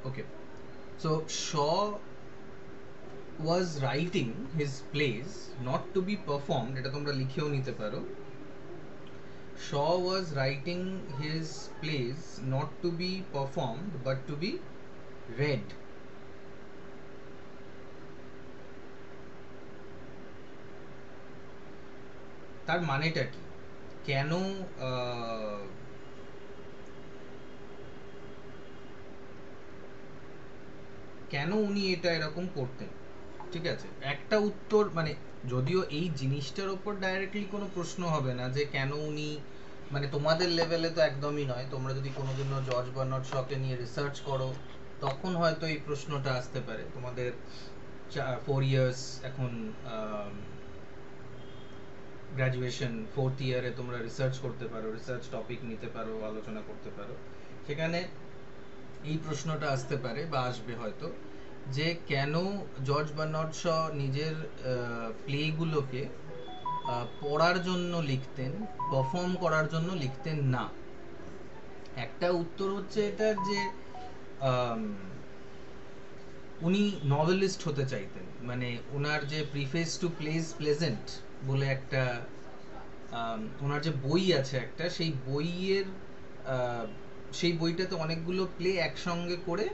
Okay. So Shaw was writing his plays not to be performed. এটা তোমরা লিখেও নিতে পারো. Shaw was writing his plays not to be performed but to be read. তার মানেটা কি? কেন কেন উনি এটা এরকম করতেন? ঠিক আছে, একটা উত্তর মানে যদিও এই জিনিসটার উপর ডাইরেক্টলি কোনো প্রশ্ন হবে না যে কেন উনি, মানে তোমাদের লেভেলে তো একদমই নয়. তোমরা যদি কোনোদিনও জর্জ বার্নার্ড শকে নিয়ে রিসার্চ করো তখন হয়তো এই প্রশ্নটা আসতে পারে. তোমাদের 4 ইয়ার্স এখন গ্র্যাজুয়েশন 4th ইয়ারে তোমরা রিসার্চ করতে পারো, রিসার্চ টপিক নিতে পারো, আলোচনা করতে পারো. সেখানে এই প্রশ্নটা আসতে পারে বা আসবে হয়তো, যে কেন জর্জ বার্নার্ড শ নিজের প্লেগুলোকে পড়ার জন্য লিখতেন, পারফর্ম করার জন্য লিখতেন না. একটা উত্তর হচ্ছে এটার যে উনি নভেলিস্ট হতে চাইতেন. মানে ওনার যে প্রিফেস টু প্লেস প্লেজেন্ট বলে একটা ওনার যে বই আছে একটা, সেই বইয়ের সেই বইটাতে অনেকগুলো প্লে একসঙ্গে করে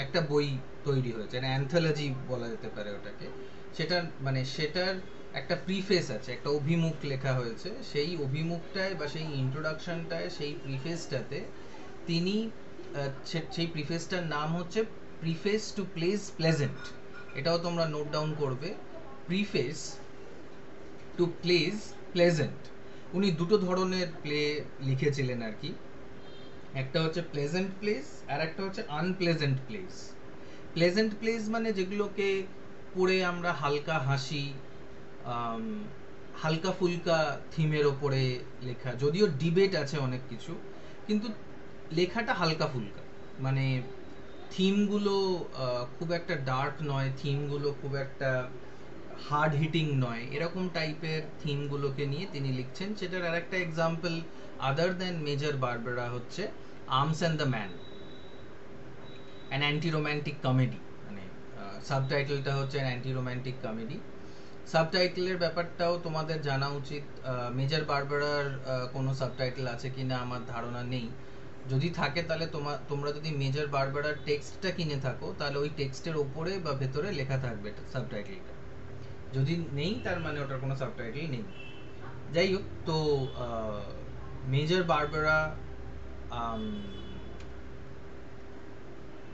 একটা বই তৈরি হয়েছে, অ্যান্থোলজি বলা যেতে পারে ওটাকে. সেটার মানে সেটার একটা প্রিফেস আছে, একটা অভিমুখ লেখা হয়েছে. সেই অভিমুখটায় বা সেই ইন্ট্রোডাকশনটায়, সেই প্রিফেসটাতে তিনি সেই প্রিফেসটার নাম হচ্ছে প্রিফেস টু প্লেস প্লেজেন্ট. এটাও তোমরা নোট ডাউন করবে, প্রিফেস টু প্লেস প্লেজেন্ট. উনি দুটো ধরনের প্লে লিখেছিলেন আর কি. একটা হচ্ছে প্লেজেন্ট প্লেস আর একটা হচ্ছে আনপ্লেজেন্ট প্লেস. প্লেজেন্ট প্লেস মানে যেগুলোকে পড়ে আমরা হালকা হাসি, হালকা ফুলকা থিমের ওপরে লেখা, যদিও ডিবেট আছে অনেক কিছু, কিন্তু লেখাটা হালকা ফুলকা. মানে থিমগুলো খুব একটা ডার্ক নয়, থিমগুলো খুব একটা হার্ড হিটিং নয়, এরকম টাইপের থিমগুলোকে নিয়ে তিনি লিখছেন. সেটার আর একটা এক্সাম্পল আদার দ্যান মেজর বারবেরা হচ্ছে arms and the man, an anti romantic comedy. মানে সাবটাইটেলটা হচ্ছে অ্যান অ্যান্টি রোম্যান্টিক কমেডি. সাবটাইটেলের ব্যাপারটাও তোমাদের জানা উচিত. মেজর বারবেরার কোনো সাবটাইটেল আছে কি না আমার ধারণা নেই. যদি থাকে তাহলে তোমরা যদি মেজর বারবেরার টেক্সটটা কিনে থাকো তাহলে ওই টেক্সটের ওপরে বা ভেতরে লেখা থাকবে সাবটাইটেলটা. যদি নেই তার মানে ওটার কোনো সাবটাইটেল নেই. যাই হোক, তো Major Barbara,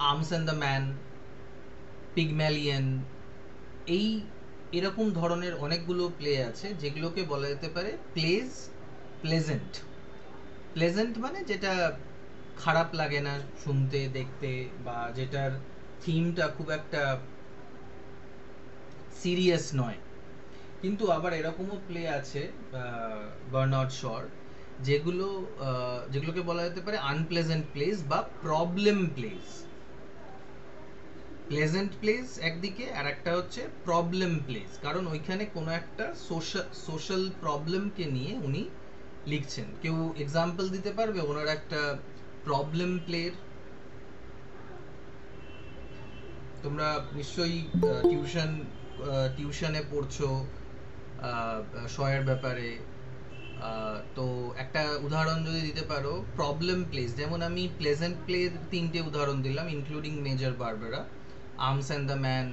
Arms and the Man, Pygmalion, এই এরকম ধরনের অনেকগুলো প্লে আছে যেগুলোকে বলা যেতে পারে প্লেজ প্লেজেন্ট. প্লেজেন্ট মানে যেটা খারাপ লাগে না শুনতে দেখতে, বা যেটার থিমটা খুব একটা সিরিয়াস নয়. কিন্তু আবার এরকমও প্লে আছে বার্নার্ড শর যেগুলোকে বলা যেতে পারে আনপ্লেজেন্ট প্লেস বা প্রবলেম প্লেস. প্লেজেন্ট প্লেস একদিকে, আর একটা হচ্ছে প্রবলেম প্লেস, কারণ ওইখানে কোনো একটা সোশ্যাল প্রবলেমকে নিয়ে উনি লিখছেন. কেউ এক্সাম্পল দিতে পারবে ওনার একটা প্রবলেম প্লের? তোমরা নিশ্চয়ই টিউশনে পড়ছো শয়ের ব্যাপারে. তো একটা উদাহরণ যদি দিতে পারো প্রবলেম প্লেস, যেমন আমি প্লেজেন্ট প্লের 3টে উদাহরণ দিলাম ইনক্লুডিং Major Barbara, Arms and the Man,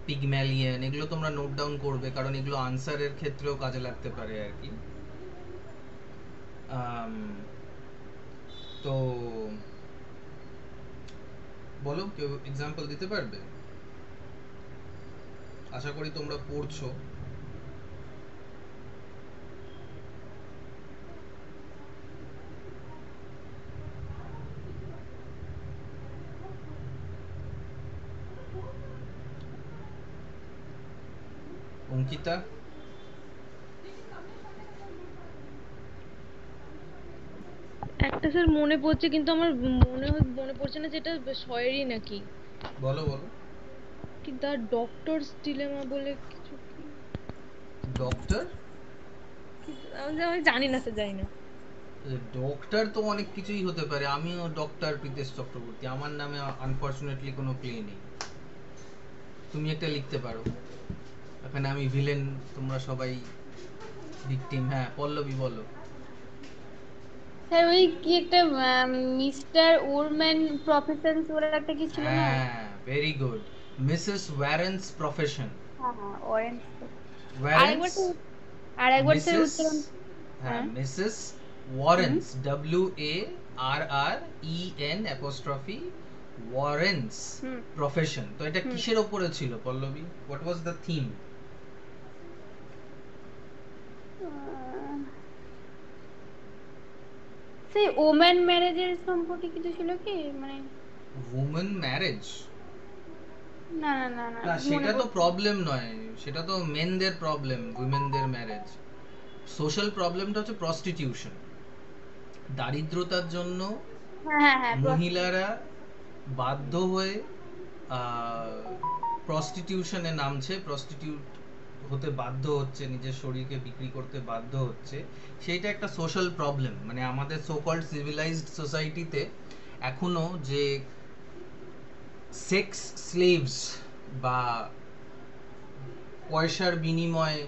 Pygmalion, এগুলো তোমরা নোট ডাউন করবে কারণ এগুলো আনসারের ক্ষেত্রেও কাজে লাগতে পারে আর কি. তো বলো, কেউ এক্সাম্পল দিতে পারবে? আশা করি তোমরা পড়ছো. অঙ্কিতা? একটা স্যার মনে পড়ছে, কিন্তু আমার মনে পড়ছে না যেটা শয়েরই নাকি। বলো বলো. কি দা ডক্টরস ডিলেমা বলে কিছু কি? ডক্টর? আমি জানি না স্যার, জানি না। ডক্টর তো অনেক কিছুই হতে পারে, আমিও ডক্টর প্রীতেশ চক্রবর্তী, আমার নামে আনফরচুনেটলি কোনো প্লে নেই। তুমি একটা লিখতে পারো, এখানে আমি ভিলেন, তোমরা সবাই ভিকটিম। হ্যাঁ পল্লবী বলো। স্যার ওই কি একটা মিস্টার ওরম্যান প্রফেশনস ওরা একটা কি ছিল না? হ্যাঁ very good, Mrs Warren's profession. হ্যাঁ হ্যাঁ, অরেঞ্জ। ওয়ারেন্স, আরেকবার আরেকবার স্যার মিসেস, উচ্চারণ। হ্যাঁ হ্যাঁ। মিসেস হুম। ওয়ারেন্স, WARREN অ্যাপোস্ট্রফি ওয়ারেন্স হুম। প্রফেশন। তো এটা হুম। কিসের ওপরে ছিল পল্লবী? What was the theme? আহ, সেই ওম্যান ম্যারেজের সম্পর্কে কিছু ছিল কি, মানে? উমেন ম্যারেজ? না না না না, না মনে সেটা তো পড়ছে না। প্রবলেম নয়, সেটা তো মেনদের প্রবলেম, উইমেনদের ম্যারেজ। সোশ্যাল প্রবলেমটা হচ্ছে প্রস্টিটিউশন। দারিদ্রতার জন্য হ্যাঁ হ্যাঁ হ্যাঁ, মহিলারা বাধ্য হয়ে প্রস্টিটিউশনে নামছে, প্রস্টিটিউট হতে বাধ্য হচ্ছে, নিজের শরীরকে বিক্রি করতে বাধ্য হচ্ছে। সেইটা একটা সোশ্যাল প্রবলেম। মানে আমাদের সো কল্ড সিভিলাইজড সোসাইটিতে এখনো যে সেক্স স্লেভস বা পয়সার বিনিময়ে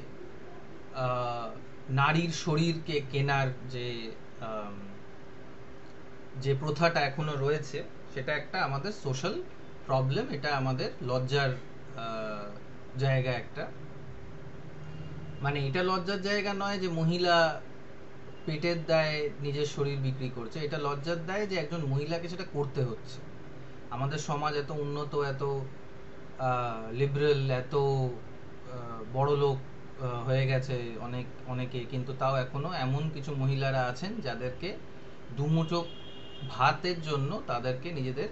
নারীর শরীরকে কেনার যে আম, যে প্রথাটা এখনো রয়েছে, সেটা একটা আমাদের সোশ্যাল প্রবলেম। এটা আমাদের লজ্জার জায়গা একটা। মানে এটা লজ্জার জায়গা নয় যে মহিলা পেটের দায়ে নিজের শরীর বিক্রি করছে, এটা লজ্জার দায় যে একজন মহিলাকে সেটা করতে হচ্ছে। আমাদের সমাজ এত উন্নত, এত লিবারেল, এত বড় লোক হয়ে গেছে অনেকে, কিন্তু তাও এখনো এমন কিছু মহিলারা আছেন যাদেরকে দুমুঠো ভাতের জন্য তাদেরকে নিজেদের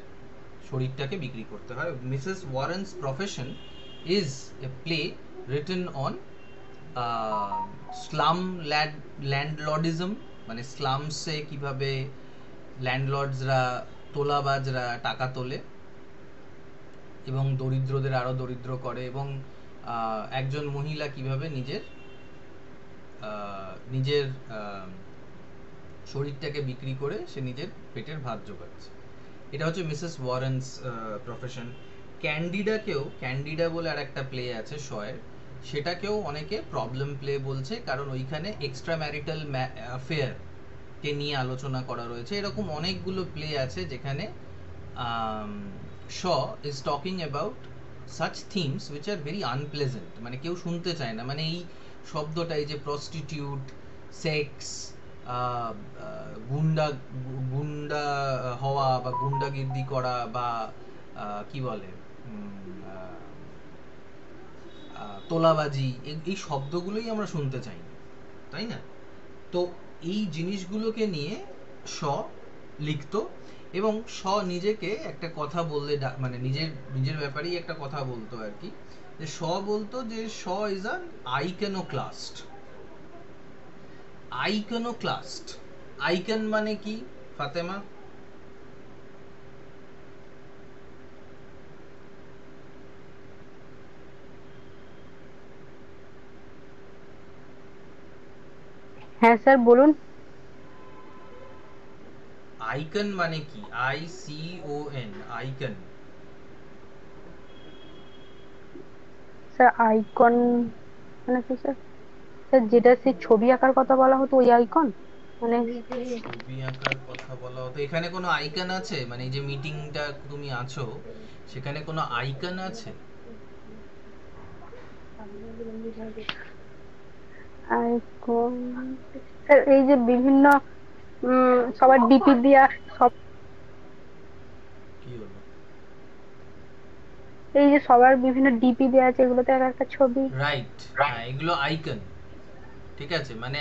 শরীরটাকে বিক্রি করতে হয়। Mrs Warren's profession is a play written on slum landlordism, মানে স্লামসে কিভাবে ল্যান্ডলর্ডসরা, তোলাবাজরা টাকা তোলে এবং দরিদ্রদের আরো দরিদ্র করে, এবং একজন মহিলা কিভাবে নিজের নিজের শরীরটাকে বিক্রি করে সে নিজের পেটের ভাত জোগাচ্ছে। এটা হচ্ছে মিসেস ওয়ারেন্স প্রফেশন। ক্যান্ডিডা বলে আর একটা প্লে আছে শয়ের, সেটাকেও অনেকে প্রবলেম প্লে বলছে, কারণ ওইখানে এক্সট্রা ম্যারিটাল অ্যাফেয়ার কে নিয়ে আলোচনা করা রয়েছে। এরকম অনেকগুলো প্লে আছে যেখানে Shaw is talking about such themes which are very unpleasant, মানে কেউ শুনতে চায় না। মানে এই শব্দটা, এই যে প্রস্টিটিউট, সেক্স, গুন্ডা গুন্ডা হওয়া বা গুন্ডাগির্দি করা বা কি বলে তোলাবাজি, এই শব্দগুলোই আমরা শুনতে চাই না, তাই না? তো এই জিনিসগুলোকে নিয়ে শ লিখতো, এবং শ নিজেকে একটা কথা বললে মানে নিজের ব্যাপারেই একটা কথা বলতো আর কি, যে শ বলতো যে শ is An iconoclast. Iconoclast, icon মানে কি ফাতেমা? হ্যাঁ স্যার বলুন। আইকন মানে কি? ICON, icon. স্যার আইকন মানে কি স্যার? স্যার যেটা সেই ছবি আঁকার কথা বলা হতো ওই আইকন, মানে? ছবি আঁকার কথা বলা হতো, এখানে কোনো আইকন আছে? মানে এই যে মিটিংটা তুমি আছো, সেখানে কোনো আইকন আছে? আইকন স্যার এই যে বিভিন্ন সবার ডিপি দিয়া, সব কি হলো? এই যে সবার বিভিন্ন ডিপি দেওয়া আছে, এগুলোতে আর একটা ছবি। রাইট, হ্যাঁ এগুলো আইকন। ঠিক আছে, মানে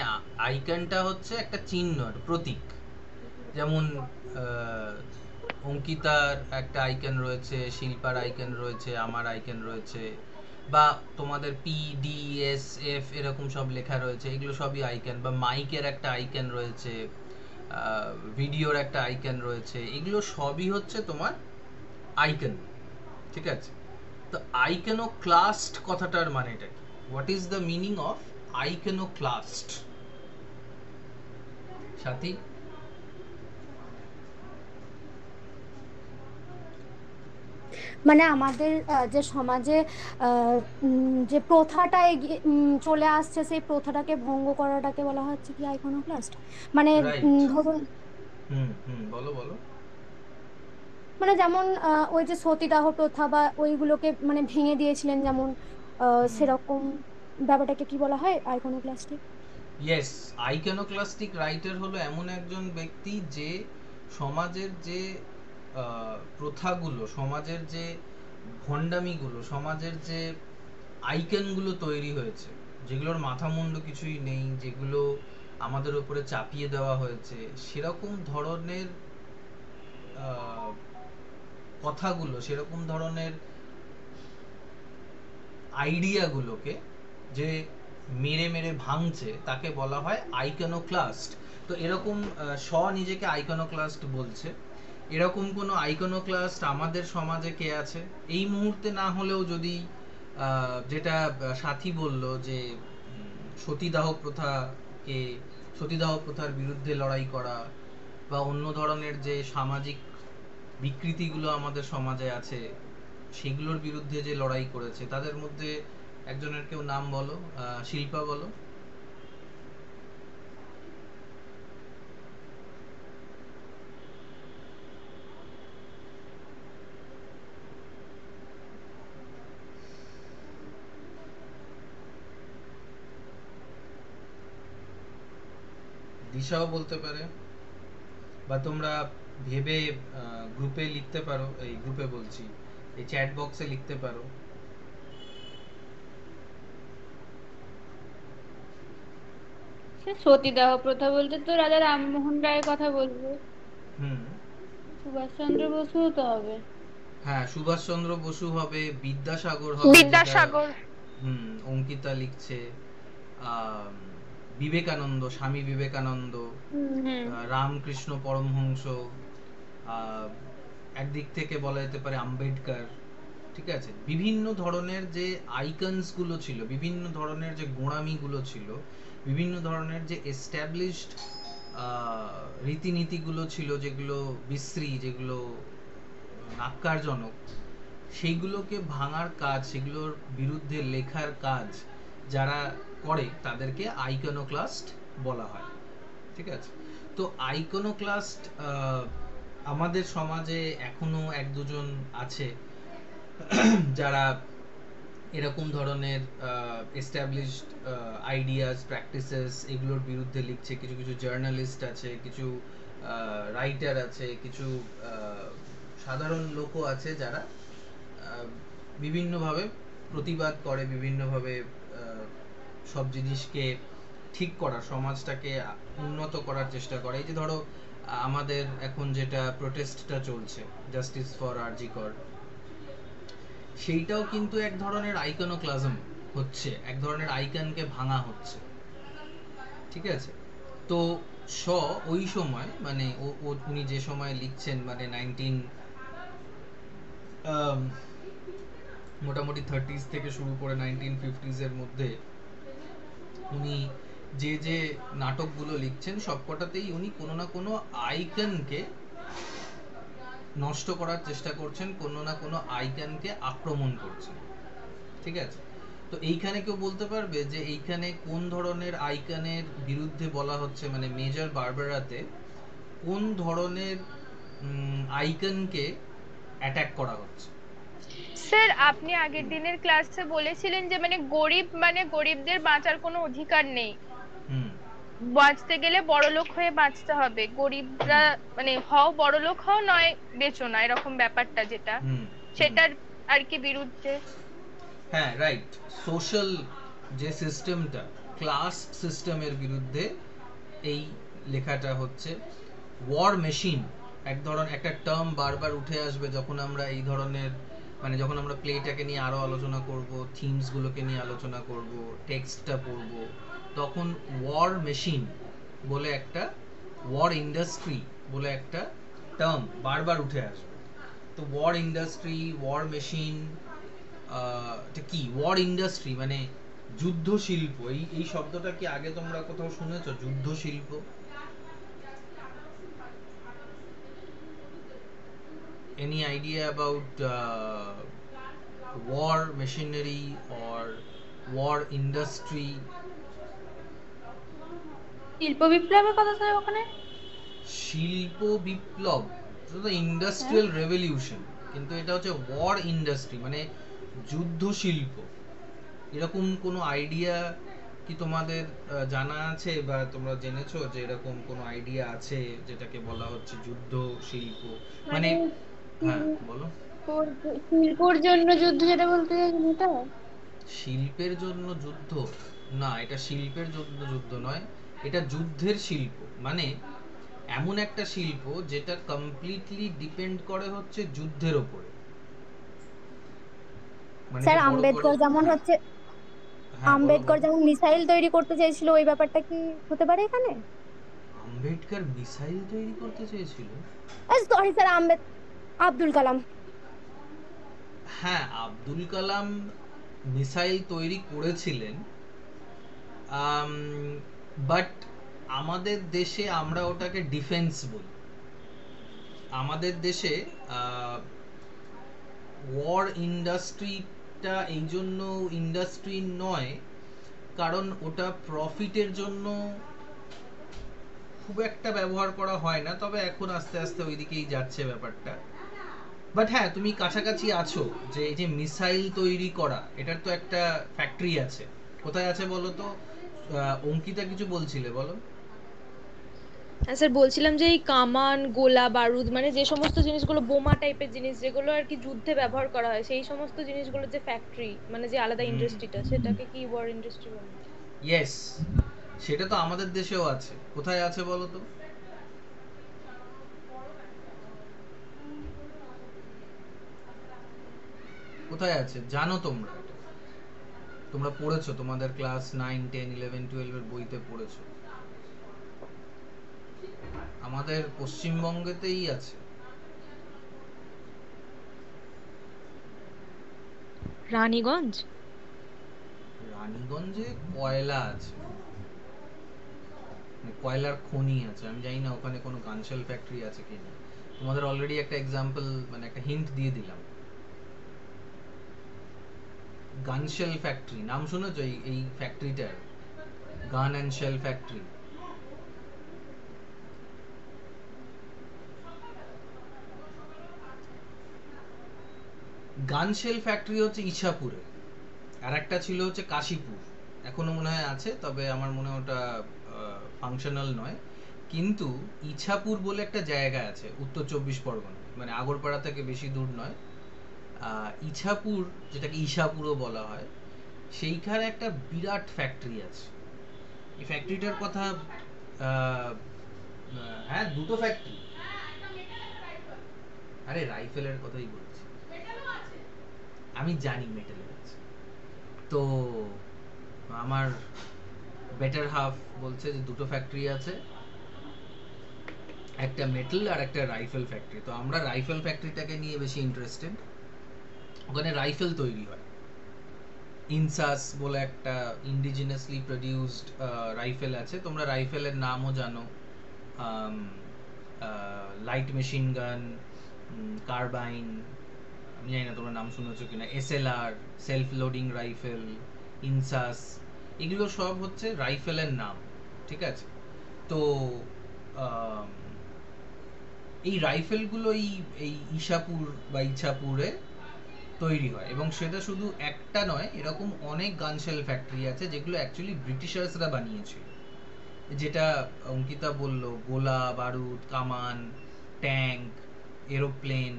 আইকনটা হচ্ছে একটা চিহ্ন, একটা প্রতীক। যেমন অঙ্কিতার একটা আইকন রয়েছে, শিল্পার আইকন রয়েছে, আমার আইকন রয়েছে, বা তোমাদের PDSF এরকম সব লেখা রয়েছে, এগুলো সবই আইকন। বা মাইকের একটা আইকন রয়েছে, ভিডিওর একটা আইকন রয়েছে, এগুলো সবই হচ্ছে তোমার আইকন। ঠিক আছে, তো আইকনোক্লাস্ট কথাটার মানেটা কি? What is the meaning of iconoclast? Sathi? মানে আমাদের যে সমাজে যে প্রথাটা চলে আসছে, সেই প্রথাটাকে ভঙ্গ করাটাকে বলা হচ্ছে কি আইকনোক্লাস্ট। মানে রাইট। ধরুন, হুম হুম, বলো বলো। মানে যেমন ওই যে সতীদাহ প্রথা বা ওইগুলোকে মানে ভেঙে দিয়েছিলেন, যেমন হুম, সেরকম ব্যাপারটাকে কি বলা হয় আইকনোক্লাস্টিক। ইয়েস। আইকনোক্লাস্টিক রাইটার হলো এমন একজন ব্যক্তি যে সমাজের যে প্রথাগুলো, সমাজের যে ভণ্ডামিগুলো, সমাজের যে আইকনগুলো তৈরি হয়েছে, যেগুলোর মাথা মুন্ডু কিছুই নেই, যেগুলো আমাদের উপরে চাপিয়ে দেওয়া হয়েছে, সেরকম ধরনের আহ, কথাগুলো, সেরকম ধরনের আইডিয়াগুলোকে যে মেরে মেরে ভাঙছে, তাকে বলা হয় আইকনোক্লাস্ট। তো এরকম নিজেকে আইকনোক্লাস্ট বলছে। এরকম কোনো আইকনোক্লাস্ট আমাদের সমাজে কে আছে এই মুহূর্তে? না হলেও যদি যেটা সাথী বলল যে সতীদাহ প্রথাকে, সতীদাহ প্রথার বিরুদ্ধে লড়াই করা, বা অন্য ধরনের যে সামাজিক বিকৃতিগুলো আমাদের সমাজে আছে সেগুলোর বিরুদ্ধে যে লড়াই করেছে, তাদের মধ্যে একজনের কেউ নাম বলো। শিল্পা বলো। দিশাও বলতে পারে, বা তোমরা ভেবে গ্রুপে লিখতে পারো, এই গ্রুপে বলছি, এই চ্যাট বক্সে লিখতে পারো। সে সতীদাহ প্রথা বলতে তো রাজা রামমোহন রায়ের কথা বলবো। হুম। সুভাষচন্দ্র বসুও তো হবে। হ্যাঁ, সুভাষচন্দ্র বসু হবে, বিদ্যাসাগর হবে, যেটা বিদ্যাসাগর। অঙ্কিতা লিখছে। আম, বিবেকানন্দ, স্বামী বিবেকানন্দ, হুম। রামকৃষ্ণ পরমহংস, আহ, একদিক থেকে বলা যেতে পারে আম্বেদকর। ঠিক আছে, বিভিন্ন ধরনের যে আইকনস গুলো ছিল, বিভিন্ন ধরনের যে গোঁড়ামি গুলো ছিল, বিভিন্ন ধরনের যে এস্টাবলিশড রীতিনীতিগুলো ছিল, যেগুলো বিশ্রী, যেগুলো ন্যাক্কারজনক, সেইগুলোকে ভাঙার কাজ, সেগুলোর বিরুদ্ধে লেখার কাজ যারা করে, তাদেরকে আইকনোক্লাস্ট বলা হয়। ঠিক আছে, তো আইকনোক্লাস্ট আমাদের সমাজে এখনো এক দুজন আছে যারা এরকম ধরনের এস্টাবলিশড আইডিয়াস, প্র্যাকটিসেস, এগুলোর বিরুদ্ধে লিখছে। কিছু কিছু জার্নালিস্ট আছে, কিছু রাইটার আছে, কিছু সাধারণ লোকও আছে যারা বিভিন্নভাবে প্রতিবাদ করে, বিভিন্নভাবে সব জিনিসকে ঠিক করার, সমাজটাকে উন্নত করার চেষ্টা করে। এই যে ধরো আমাদের এখন যেটা প্রোটেস্টটা চলছে, জাস্টিস ফর আরজি কর, সেইটাও কিন্তু এক ধরনের আইকনোক্লাজম হচ্ছে, এক ধরনের আইকনকে ভাঙা হচ্ছে। ঠিক আছে, তো ওই সময়, মানে উনি যে সময় লিখছেন, মানে মোটামুটি 30s থেকে শুরু করে 1950s এর মধ্যে উনি যে যে নাটকগুলো লিখছেন, সবকটাতেই উনি কোনো না কোনো আইকনকে নষ্ট করার চেষ্টা করছেন, কোনো না কোনো আইকনকে আক্রমণ করছেন। ঠিক আছে, তো এইখানে কেউ বলতে পারবে যে এইখানে কোন ধরনের আইকনের বিরুদ্ধে বলা হচ্ছে? মানে মেজর বারবারাতে কোন ধরনের আইকনকে অ্যাটাক করা হচ্ছে? স্যার, আপনি আগের দিনের ক্লাসে বলেছিলেন যে মানে গরিব, মানে গরিবদের বাঁচার কোনো অধিকার নেই, হুম বাঁচতে গেলে বড়লোক হয়ে বাঁচতে হবে, গরিবরা হুম মানে হও বড়লোক হও, নয় বেঁচো না, এরকম ব্যাপারটা যেটা, হুম হুম সেটার আর কি বিরুদ্ধে। হ্যাঁ, রাইট। সোশ্যাল যে সিস্টেমটা, ক্লাস সিস্টেমের বিরুদ্ধে এই লেখাটা হচ্ছে। ওয়ার মেশিন এক ধরনের একটা টার্ম বারবার উঠে আসবে যখন আমরা এই ধরনের, মানে যখন আমরা প্লেটাকে নিয়ে আরো আলোচনা করব, থিমস গুলোকে নিয়ে আলোচনা করব, টেক্সটটা পড়ব, তখন ওয়ার মেশিন বলে একটা, ওয়ার ইন্ডাস্ট্রি বলে একটা টার্ম বারবার উঠে আসবে। তো ওয়ার ইন্ডাস্ট্রি, ওয়ার মেশিন, এটা কি? ওয়ার ইন্ডাস্ট্রি মানে যুদ্ধ শিল্প। এই শব্দটা কি আগে তোমরা কোথাও শুনেছো? যুদ্ধ শিল্প। any idea about war machinery or war industry? শিল্প বিপ্লবের কথা স্যার ওখানে? শিল্প বিপ্লব তো ইন্ডাস্ট্রিয়াল রেভলিউশন, কিন্তু এটা হচ্ছে ওয়ার ইন্ডাস্ট্রি, মানে যুদ্ধ শিল্প। এরকম কোনো আইডিয়া কি তোমাদের জানা আছে বা তোমরা জেনেছো যে এরকম কোনো আইডিয়া আছে যেটাকে বলা হচ্ছে যুদ্ধ শিল্প? মানে হ্যাঁ বলো। শিল্পর জন্য যুদ্ধ যেটা বলতে চাইছেন এটা? শিল্পের জন্য যুদ্ধ না, এটা শিল্পের জন্য যুদ্ধ নয়, এটা যুদ্ধের শিল্প। মানে এমন একটা শিল্প যেটা কমপ্লিটলি ডিপেন্ড করে হচ্ছে যুদ্ধের উপরে। মানে স্যার যে বড় আম্বেদকর বড়, যেমন হচ্ছে, হ্যাঁ বলো আম্বেদকর বলো। যেমন মিসাইল তৈরি করতে চেয়েছিল, ওই ব্যাপারটা কি হতে পারে এখানে? আম্বেদকর মিসাইল তৈরি করতে চেয়েছিল? Sorry sir, Abdul Kalam. হ্যাঁ, আব্দুল কালাম মিসাইল তৈরি করেছিলেন, বাট আমাদের দেশে আমরা ওটাকে ডিফেন্স বলি। আমাদের দেশে ওয়ার ইন্ডাস্ট্রিটা এই জন্য ইন্ডাস্ট্রি নয় কারণ ওটা প্রফিটের জন্য খুব একটা ব্যবহার করা হয় না, তবে এখন আস্তে আস্তে ওই দিকেই যাচ্ছে ব্যাপারটা। বাট হ্যাঁ, তুমি কাছাকাছি আছো, যে এই যে মিসাইল তৈরি করা, এটার তো একটা ফ্যাক্টরি আছে। কোথায় আছে বলো তো? অঙ্কিতা কিছু বলছিলে, বলো। হ্যাঁ স্যার, বলছিলাম যে এই কামান, গোলা বারুদ, মানে যে সমস্ত জিনিসগুলো বোমা টাইপের জিনিস যেগুলো আর কি যুদ্ধে ব্যবহার করা হয়, সেই সমস্ত জিনিসগুলোর যে ফ্যাক্টরি, মানে যে আলাদা ইন্ডাস্ট্রিটা, সেটাকে কি ওয়ার ইন্ডাস্ট্রি বলে? ইয়েস, সেটা তো আমাদের দেশেও আছে। কোথায় আছে বলো তো? কোথায় আছে জানো তোমরা? তোমরা পড়েছো, তোমাদের ক্লাস 9, 10, 11, 12 এর বইতে পড়েছো। আমাদের পশ্চিমবঙ্গেতেই আছে। রানীগঞ্জ? রানীগঞ্জে কয়লা আছে, মানে কয়লার খনি আছে। আমি জানি না ওখানে কোনো গানশেল ফ্যাক্টরি আছে কিনা। তোমাদের অলরেডি একটা এক্সাম্পল, মানে একটা হিন্ট দিয়ে দিলাম। গানশেল ফ্যাক্টরি নাম শুনেছো? এই ফ্যাক্টরিটার, গান অ্যান্ড শেল ফ্যাক্টরি। গানশেল ফ্যাক্টরি হচ্ছে ইছাপুরে, আর একটা ছিল হচ্ছে কাশীপুর। এখনো মনে হয় আছে, তবে আমার মনে হয় ওটা ফাংশনাল নয়। কিন্তু ইছাপুর বলে একটা জায়গা আছে উত্তর 24 পরগনা, মানে আগরপাড়া থেকে বেশি দূর নয়। ইছাপুর, যেটাকে ঈশাপুরও বলা হয়, সেইখানে একটা বিরাট ফ্যাক্টরি আছে। এই ফ্যাক্টরিটার কথা হ্যাঁ, দুটো ফ্যাক্টরি। আরে রাইফেলের কথাই বলছি, আমি জানি মেটালের আছে। তো আমার বেটার হাফ বলছে যে দুটো ফ্যাক্টরি আছে, একটা মেটাল আর একটা রাইফেল ফ্যাক্টরি। তো আমরা রাইফেল ফ্যাক্টরিটাকে নিয়ে বেশি ইন্টারেস্টেড। ওখানে রাইফেল তৈরি হয়। ইনসাস বলে একটা ইন্ডিজিনাসলি প্রডিউসড রাইফেল আছে। তোমরা রাইফেলের নামও জানো, লাইট মেশিন গান, কার্বাইন। আমি জানি না তোমরা নাম শুনেছো কিনা। SLR, self loading rifle, INSAS, এগুলো সব হচ্ছে রাইফেলের নাম, ঠিক আছে? তো এই রাইফেলগুলো এই ঈশাপুর বা ইছাপুরে তৈরি হয়, এবং সেটা শুধু একটা নয়, এরকম অনেক গানশেল ফ্যাক্টরি আছে যেগুলো অ্যাকচুয়ালি ব্রিটিশার্সরা বানিয়েছিল। যেটা অঙ্কিতা বলল, গোলা বারুদ, কামান, ট্যাঙ্ক, এরোপ্লেন,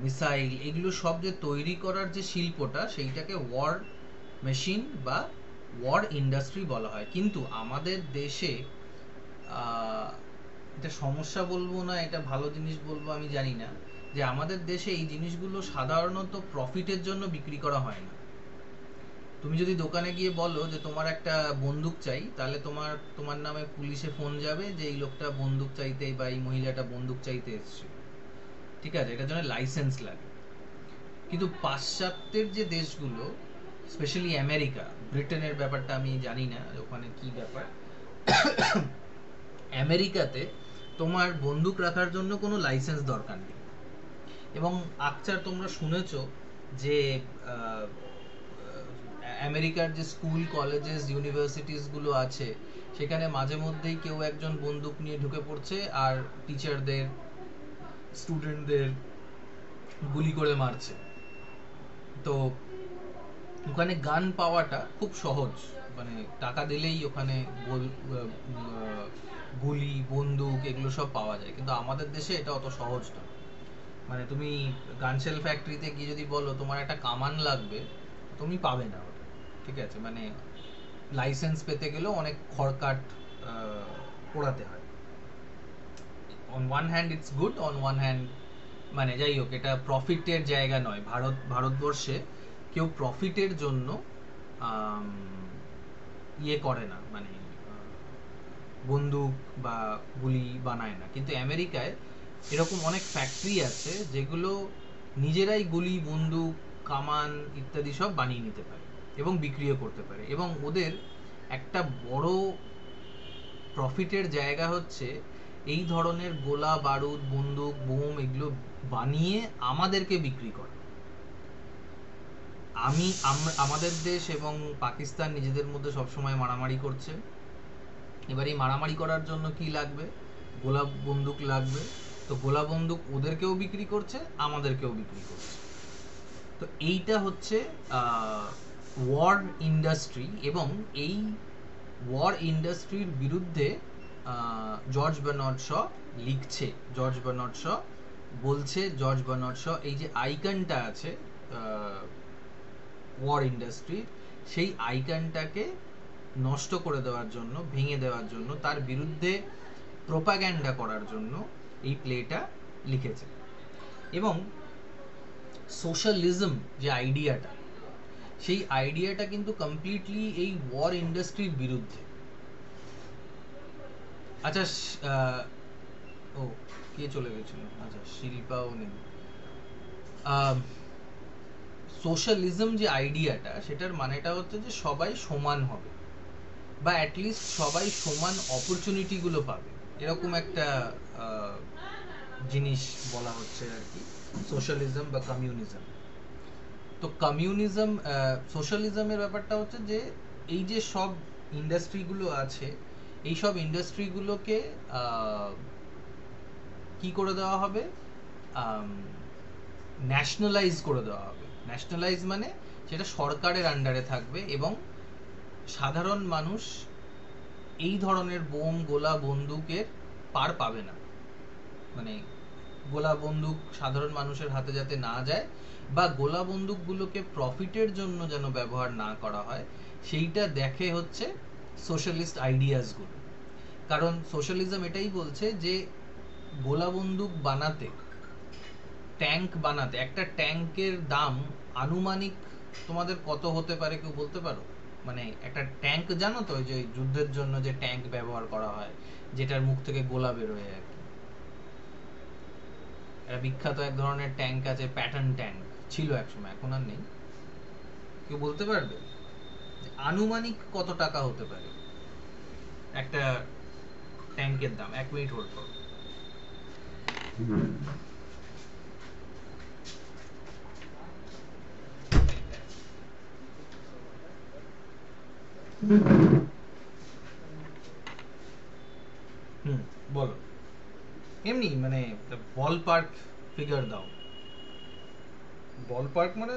মিসাইল, এগুলো সব যে তৈরি করার যে শিল্পটা, সেইটাকে ওয়ার মেশিন বা ওয়ার ইন্ডাস্ট্রি বলা হয়। কিন্তু আমাদের দেশে এটা সমস্যা বলবো না, এটা ভালো জিনিস বলবো আমি জানি না, যে আমাদের দেশে এই জিনিসগুলো সাধারণত প্রফিটের জন্য বিক্রি করা হয় না। তুমি যদি দোকানে গিয়ে বলো যে তোমার একটা বন্দুক চাই, তাহলে তোমার নামে পুলিশে ফোন যাবে যে এই লোকটা বন্দুক চাইতে বা এই মহিলাটা বন্দুক চাইতে এসেছে, ঠিক আছে? এটার জন্য লাইসেন্স লাগে। কিন্তু পাশ্চাত্যের যে দেশগুলো, স্পেশালি আমেরিকা, ব্রিটেনের ব্যাপারটা আমি জানি না ওখানে কি ব্যাপার, আমেরিকাতে তোমার বন্দুক রাখার জন্য কোনো লাইসেন্স দরকার নেই। এবং আকচার তোমরা শুনেছো যে আহ, আমেরিকার যে স্কুল কলেজেস ইউনিভার্সিটিস গুলো আছে সেখানে মাঝে মধ্যেই কেউ একজন বন্দুক নিয়ে ঢুকে পড়ছে আর টিচারদের স্টুডেন্টদের গুলি করে মারছে। তো ওখানে গান পাওয়াটা খুব সহজ, মানে টাকা দিলেই ওখানে গুলি বন্দুক এগুলো সব পাওয়া যায়, কিন্তু আমাদের দেশে এটা অত সহজ না। মানে তুমি গানশেল ফ্যাক্টরিতে গিয়ে যদি বলো তোমার একটা কামান লাগবে, তুমি পাবে না ওটা, ঠিক আছে? মানে লাইসেন্স পেতে গেলেও অনেক খড়কাট পোড়াতে হয়। On one hand it's good, on one hand মানে যাই হোক, এটা প্রফিটের জায়গা নয়। ভারতবর্ষে কেউ প্রফিটের জন্য ইয়ে করে না, মানে বন্দুক বা গুলি বানায় না। কিন্তু আমেরিকায় এরকম অনেক ফ্যাক্টরি আছে যেগুলো নিজেরাই গুলি বন্দুক কামান ইত্যাদি সব বানিয়ে নিতে পারে এবং বিক্রিও করতে পারে। এবং ওদের একটা বড় প্রফিটের জায়গা হচ্ছে এই ধরনের গোলা বারুদ বন্দুক বোম এগুলো বানিয়ে আমাদেরকে বিক্রি করে। আমাদের দেশ এবং পাকিস্তান নিজেদের মধ্যে সবসময় মারামারি করছে। এবার এই মারামারি করার জন্য কি লাগবে? গোলা বন্দুক লাগবে। তো গোলা বন্দুক ওদেরকেও বিক্রি করছে, আমাদেরকেও বিক্রি করছে। তো এইটা হচ্ছে ওয়ার ইন্ডাস্ট্রি, এবং এই ওয়ার ইন্ডাস্ট্রির বিরুদ্ধে জর্জ বার্নার্ড শ লিখছে। জর্জ বার্নার্ড শ বলছে, জর্জ বার্নার্ড শ এই যে আইকনটা আছে ওয়ার ইন্ডাস্ট্রির, সেই আইকনটাকে নষ্ট করে দেওয়ার জন্য, ভেঙে দেওয়ার জন্য, তার বিরুদ্ধে প্রোপাগ্যান্ডা করার জন্য এই প্লেটা লিখেছে। এবং সোশ্যালিজম যে আইডিয়াটা, সেই আইডিয়াটা কিন্তু কমপ্লিটলি এই ওয়ার ইন্ডাস্ট্রির বিরুদ্ধে। আচ্ছা, ও কে চলে গেছিল? আচ্ছা, শিল্পাও নেই। সোশ্যালিজম যে আইডিয়াটা, সেটার মানেটা হচ্ছে যে সবাই সমান হবে, বা অ্যাটলিস্ট সবাই সমান অপরচুনিটিগুলো পাবে, এরকম একটা জিনিস বলা হচ্ছে আর কি, সোশ্যালিজম বা কমিউনিজম। তো কমিউনিজম সোশ্যালিজমের ব্যাপারটা হচ্ছে যে এই যে সব ইন্ডাস্ট্রিগুলো আছে, এই সব ইন্ডাস্ট্রিগুলোকে কি করে দেওয়া হবে? ন্যাশনালাইজ করে দেওয়া হবে। ন্যাশনালাইজ মানে সেটা সরকারের আন্ডারে থাকবে এবং সাধারণ মানুষ এই ধরনের বোম গোলা বন্দুকের পার পাবে না। মানে গোলা বন্দুক সাধারণ মানুষের হাতে যাতে না যায়, বা গোলা বন্দুকগুলোকে প্রফিটের জন্য যেন ব্যবহার না করা হয়, সেইটা দেখে হচ্ছে সোশ্যালিস্ট আইডিয়াসগুলো। কারণ সোশ্যালিজম এটাই বলছে যে গোলা বন্দুক বানাতে, ট্যাঙ্ক বানাতে, একটা ট্যাঙ্কের দাম আনুমানিক তোমাদের কত হতে পারে কেউ বলতে পারো? মানে একটা ট্যাঙ্ক জানো তো, ওই যে যুদ্ধের জন্য যে ট্যাঙ্ক ব্যবহার করা হয়, যেটার মুখ থেকে গোলা বেরোয় আর কি। একটা বিখ্যাত এক ধরনের ট্যাঙ্ক আছে, প্যাটার্ন ট্যাঙ্ক ছিল একসময়, এখন আর নেই। কেউ বলতে পারবে আনুমানিক কত টাকা হতে পারে একটা ট্যাঙ্কের দাম? 1 মিনিট হোল্ড করো। বলো, এমনি মানে বল পার্ক ফিগার দাও। বল পার্ক মানে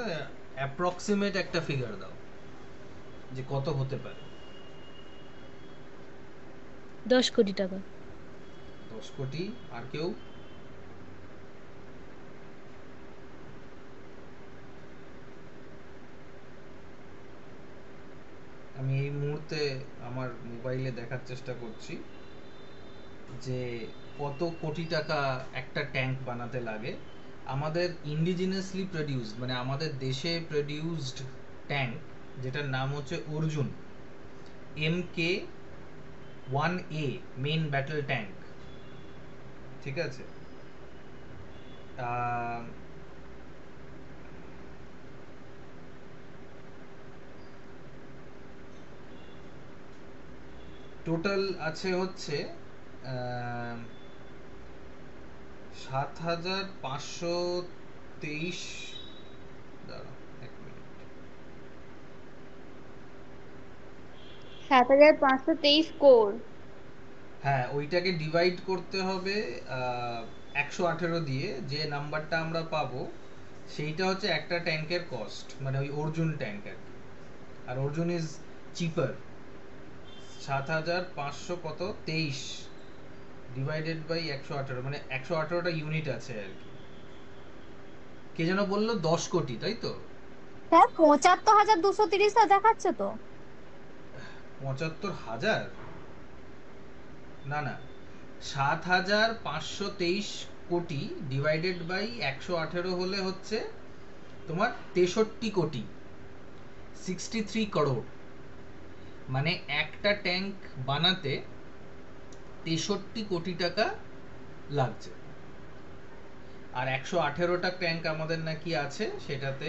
অ্যাপ্রক্সিমেট একটা ফিগার দাও যে কত হতে পারে। 10 কোটি টাকা। 10 কোটি। আর কেউ? আমি এই মুহূর্তে আমার মোবাইলে দেখার চেষ্টা করছি যে কত কোটি টাকা একটা ট্যাঙ্ক বানাতে লাগে। আমাদের ইন্ডিজিনাসলি প্রডিউসড, মানে আমাদের দেশে প্রডিউসড ট্যাঙ্ক, যেটার নাম হচ্ছে Arjun MK1A main battle tank, ঠিক আছে? টোটাল আছে হচ্ছে 7500 523, দাঁড়াও এক মিনিট, 7523 কোর। হ্যাঁ ওইটাকে ডিভাইড করতে হবে 118 দিয়ে, যে নাম্বারটা আমরা পাবো সেইটা হচ্ছে একটা ট্যাঙ্কের কস্ট, মানে ওই অর্জুন ট্যাঙ্ক আর কি। আর অর্জুন ইজ চিপার, 7500 কত 23 ডিভাইডেড বাই 118, মানে 118টা ইউনিট আছে আর কি। কে যেন বললো 10 কোটি, তাই তো? স্যার ৭৫,২৩০ দেখাচ্ছে তো। ৭৫,০০০? না না, ৭৫২৩ কোটি ডিভাইডেড বাই 118 হলে হচ্ছে তোমার 63 কোটি, 63 করোড়। মানে একটা ট্যাঙ্ক বানাতে 63 কোটি টাকা লাগছে। আর 118টা ট্যাঙ্ক আমাদের নাকি আছে, সেটাতে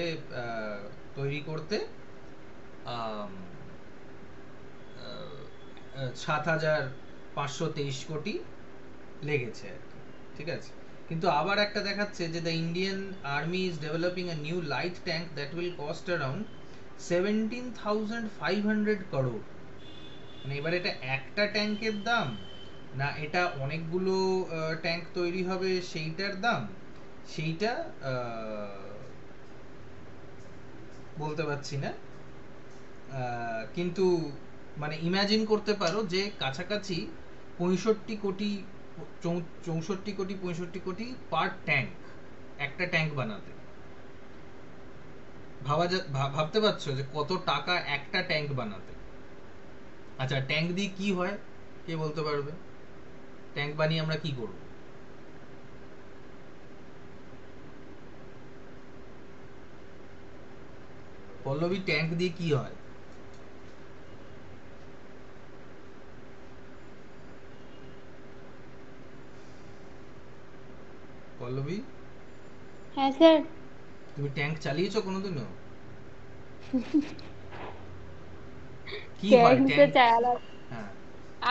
তৈরি করতে ৭৫২৩ কোটি লেগেছে আর কি, ঠিক আছে। কিন্তু আবার একটা দেখাচ্ছে যে the Indian army is developing a new light tank that will cost around 17,500 crore. মানে এবার এটা একটা ট্যাঙ্কের দাম, না এটা অনেকগুলো ট্যাঙ্ক তৈরি হবে সেইটার দাম, সেইটা বলতে পারছি না। কিন্তু মানে ইমাজিন করতে পারো যে কাছাকাছি 65 কোটি, 64 কোটি 65 কোটি পার ট্যাঙ্ক, একটা ট্যাঙ্ক বানাতে। ভাবতে পারছো যে কত টাকা একটা ট্যাঙ্ক বানাতে? আচ্ছা ট্যাঙ্ক দিয়ে কি হয় কে বলতে পারবে? ট্যাঙ্ক বানিয়ে আমরা কি করব? পল্লবী, ট্যাঙ্ক দিয়ে কি হয়? পল্লবী, হ্যাঁ স্যার। তুমি ট্যাঙ্ক চালিয়েছো কোনোদিনও? কি হয় ট্যাঙ্ক তো ট্যাঙ্ক? চালালাম, হ্যাঁ,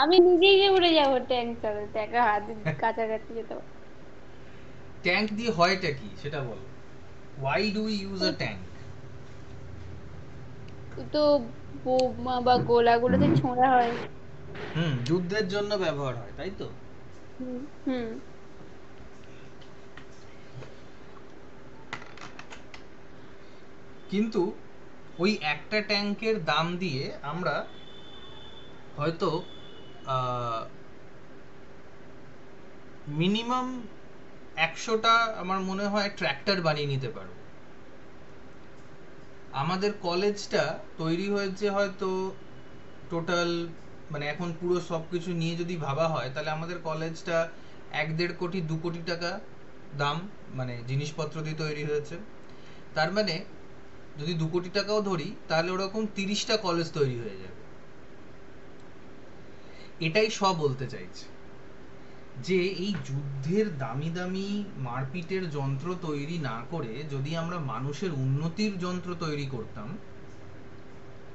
আমি নিজেই যে উড়ে যাবো ট্যাঙ্ক চালাতে, একা হাত কাছাকাছি যেতে পারবো। ট্যাঙ্ক দিয়ে হয়টা কি সেটা বলো। Why do we use a tank? তো বোমা বা গোলাগুলোতে ছোঁড়া হয়। যুদ্ধের জন্য ব্যবহার হয়, তাই তো? হুম হুম। কিন্তু ওই একটা ট্যাঙ্কের দাম দিয়ে আমরা হয়তো মিনিমাম 100টা আমার মনে হয় ট্র্যাক্টর বানিয়ে নিতে পারবো। আমাদের কলেজটা তৈরি হয়েছে হয়তো টোটাল, মানে এখন পুরো সবকিছু নিয়ে যদি ভাবা হয় তাহলে আমাদের কলেজটা 1-1.5 কোটি 2 কোটি টাকা দাম, মানে জিনিসপত্র দিয়ে তৈরি হয়েছে। তার মানে যদি 2 কোটি টাকাও ধরি তাহলে ওরকম 30টা কলেজ তৈরি হয়ে যাবে। এটাই সব বলতে চাইছে যে এই যুদ্ধের দামি দামি মারপিটের যন্ত্র তৈরি না করে যদি আমরা মানুষের উন্নতির যন্ত্র তৈরি করতাম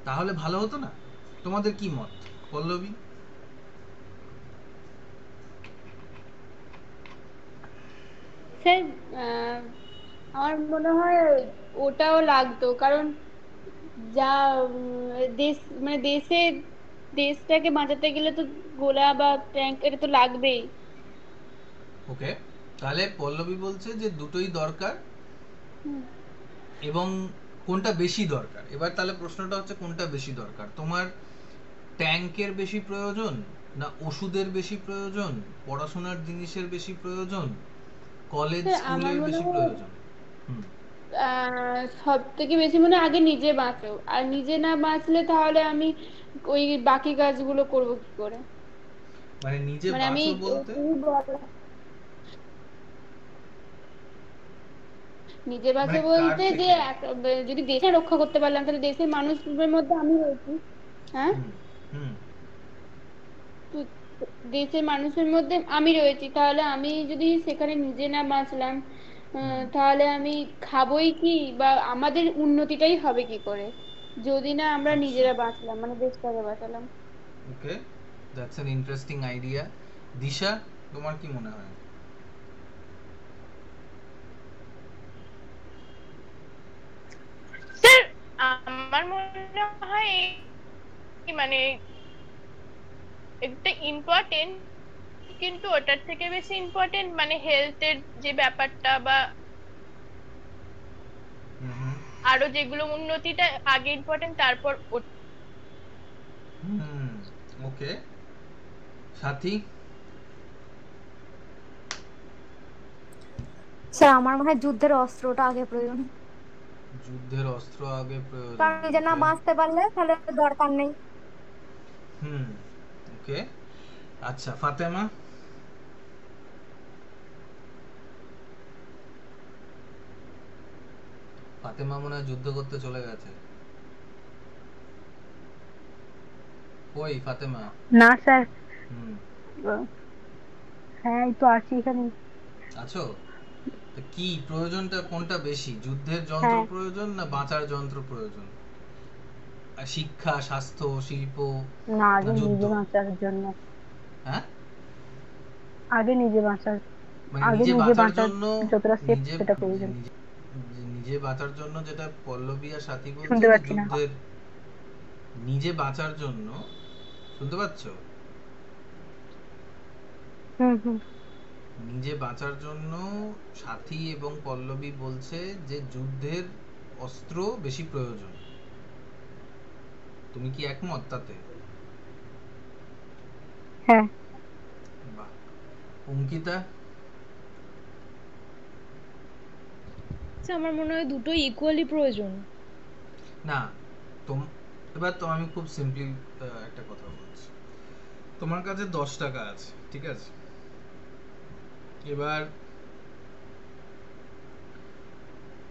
তাহলে ভালো হতো না? তোমাদের কি মত পল্লবী? স্যার আমার মনে হয় ওটাও লাগতো, কারণ যা দেশ মানে দেশটাকে বাঁচাতে গেলে তো গোলা বা ট্যাঙ্ক এটা তো লাগবেই। ওকে, তাহলে পল্লবী বলছে যে দুটোই দরকার, হুম। এবং কোনটা বেশি দরকার? এবার তাহলে প্রশ্নটা হচ্ছে কোনটা বেশি দরকার তোমার? ট্যাঙ্কের বেশি প্রয়োজন, না ওষুধের বেশি প্রয়োজন, পড়াশোনার জিনিসের বেশি প্রয়োজন, কলেজ স্যার আমার স্কুলের মনে বেশি হয় প্রয়োজন? সব থেকে বেশি মনে হয় আগে নিজে বাঁচো, আর নিজে না বাঁচলে তাহলে আমি ওই বাকি কাজগুলো করব কি করে? মানে নিজে মানে আমি বাঁচো বলতে? নিজে বাঁচো মানে কার বলতে যে থেকে? যদি দেশে রক্ষা করতে পারলাম তাহলে দেশের মানুষের মধ্যে আমি রয়েছি। হ্যাঁ, হুম হুম তো দেশের মানুষের মধ্যে আমি রয়েছি, তাহলে আমি যদি সেখানে নিজে না বাঁচলাম হুম তাহলে আমি খাবোই কি, বা আমাদের উন্নতিটাই হবে কি করে যদি না আমরা আচ্ছা, নিজেরা বাঁচলাম, মানে দেশটাকে বাঁচালাম। ওকে, দ্যাটস অ্যান ইন্টারেস্টিং আইডিয়া। দিশা, তোমার কি মনে হয়? মনে হয় মানে একটা ইম্পর্টেন্ট, কিন্তু ওটার থেকে বেশি ইম্পর্টেন্ট মানে হেলথের যে ব্যাপারটা বা হুম আরো যেগুলো উন্নতিটা আগে ইম্পর্টেন্ট, তারপর হুম ওকে। সাথী? স্যার আমার মনে হয় যুদ্ধের অস্ত্রটা আগে প্রয়োজন, যুদ্ধের অস্ত্র আগে প্রয়োজন, কারণ নিজে না ওকে। বাঁচতে পারলে তাহলে দরকার নেই। হুম ওকে। আচ্ছা ফাতেমা? ফাতেমা মনে হয় যুদ্ধ করতে চলে গেছে। কই ফাতেমা? না স্যার, হুম হ্যাঁ এই তো আছি এখানে। আছো? তো কি প্রয়োজনটা কোনটা বেশি, যুদ্ধের যন্ত্র হ্যাঁ, প্রয়োজন না বাঁচার যন্ত্র প্রয়োজন? আর শিক্ষা, স্বাস্থ্য, শিল্প, না না আগে যুদ্ধ? নিজে বাঁচার জন্য, হ্যাঁ আগে নিজে বাঁচার, মানে আগে নিজে নিজে বাঁচার বাঁচার জন্য, যতটা সেফ নিজে সেটা প্রয়োজন। নিজে নিজে বাঁচার জন্য যেটা পল্লবী আর সাথী বলছে শুনতে যে পাচ্ছি না। যুদ্ধের, নিজে বাঁচার জন্য, শুনতে পাচ্ছো? হুম হুম। নিজে বাঁচার জন্য সাথী এবং পল্লবী বলছে যে যুদ্ধের অস্ত্র বেশি প্রয়োজন। তুমি কি একমত তাতে? হ্যাঁ। বাহ। অঙ্কিতা? আচ্ছা, আমার মনে হয় দুটোই ইকুয়ালি প্রয়োজন। না, তোম এবার তো আমি খুব সিম্পলি একটা কথা বলছি। তোমার কাছে 10 টাকা আছে, ঠিক আছে? এবার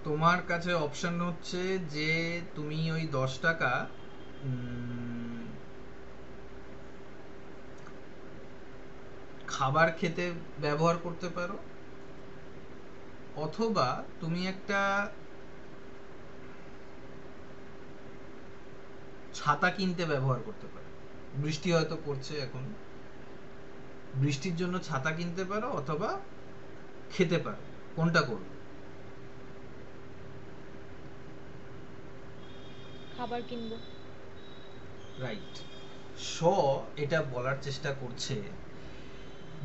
তোমার কাছে অপশন হচ্ছে যে তুমি ওই 10 টাকা খাবার খেতে ব্যবহার করতে পারো, অথবা তুমি একটা ছাতা কিনতে ব্যবহার করতে পারো। বৃষ্টি হয়তো পড়ছে এখন, বৃষ্টির জন্য ছাতা কিনতে পারো অথবা খেতে পারো, কোনটা করবে? খাবার কিনবো। রাইট। শ এটা বলার চেষ্টা করছে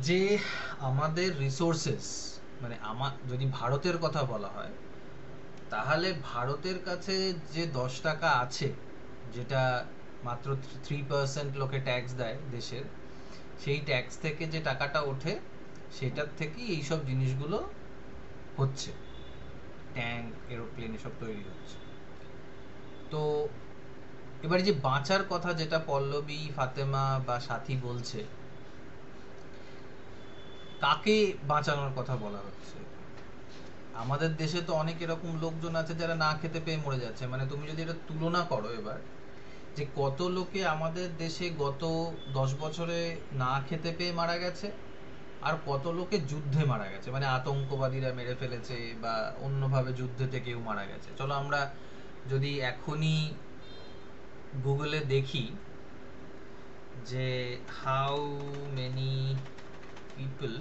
যে আমাদের রিসোর্সেস, মানে যদি ভারতের কথা বলা হয় তাহলে ভারতের কাছে যে 10 টাকা আছে, যেটা মাত্র 3% লোকে ট্যাক্স দেয় দেশের, সেই ট্যাক্স থেকে যে টাকাটা ওঠে সেটার থেকেই এইসব জিনিসগুলো হচ্ছে, ট্যাঙ্ক, এরোপ্লেন এসব তৈরি হচ্ছে। তো এবার যে বাঁচার কথা যেটা পল্লবী, ফাতেমা বা সাথী বলছে, কাকে বাঁচানোর কথা বলা হচ্ছে? আমাদের দেশে তো অনেক এরকম লোকজন আছে যারা না খেতে পেয়ে মরে যাচ্ছে। মানে তুমি যদি এটা তুলনা করো এবার, যে কত লোকে আমাদের দেশে গত 10 বছরে না খেতে পেয়ে মারা গেছে, আর কত লোকে যুদ্ধে মারা গেছে, মানে আতঙ্কবাদীরা মেরে ফেলেছে বা অন্যভাবে যুদ্ধেতে কেউ মারা গেছে। চলো আমরা যদি এখনই গুগলে দেখি যে how many people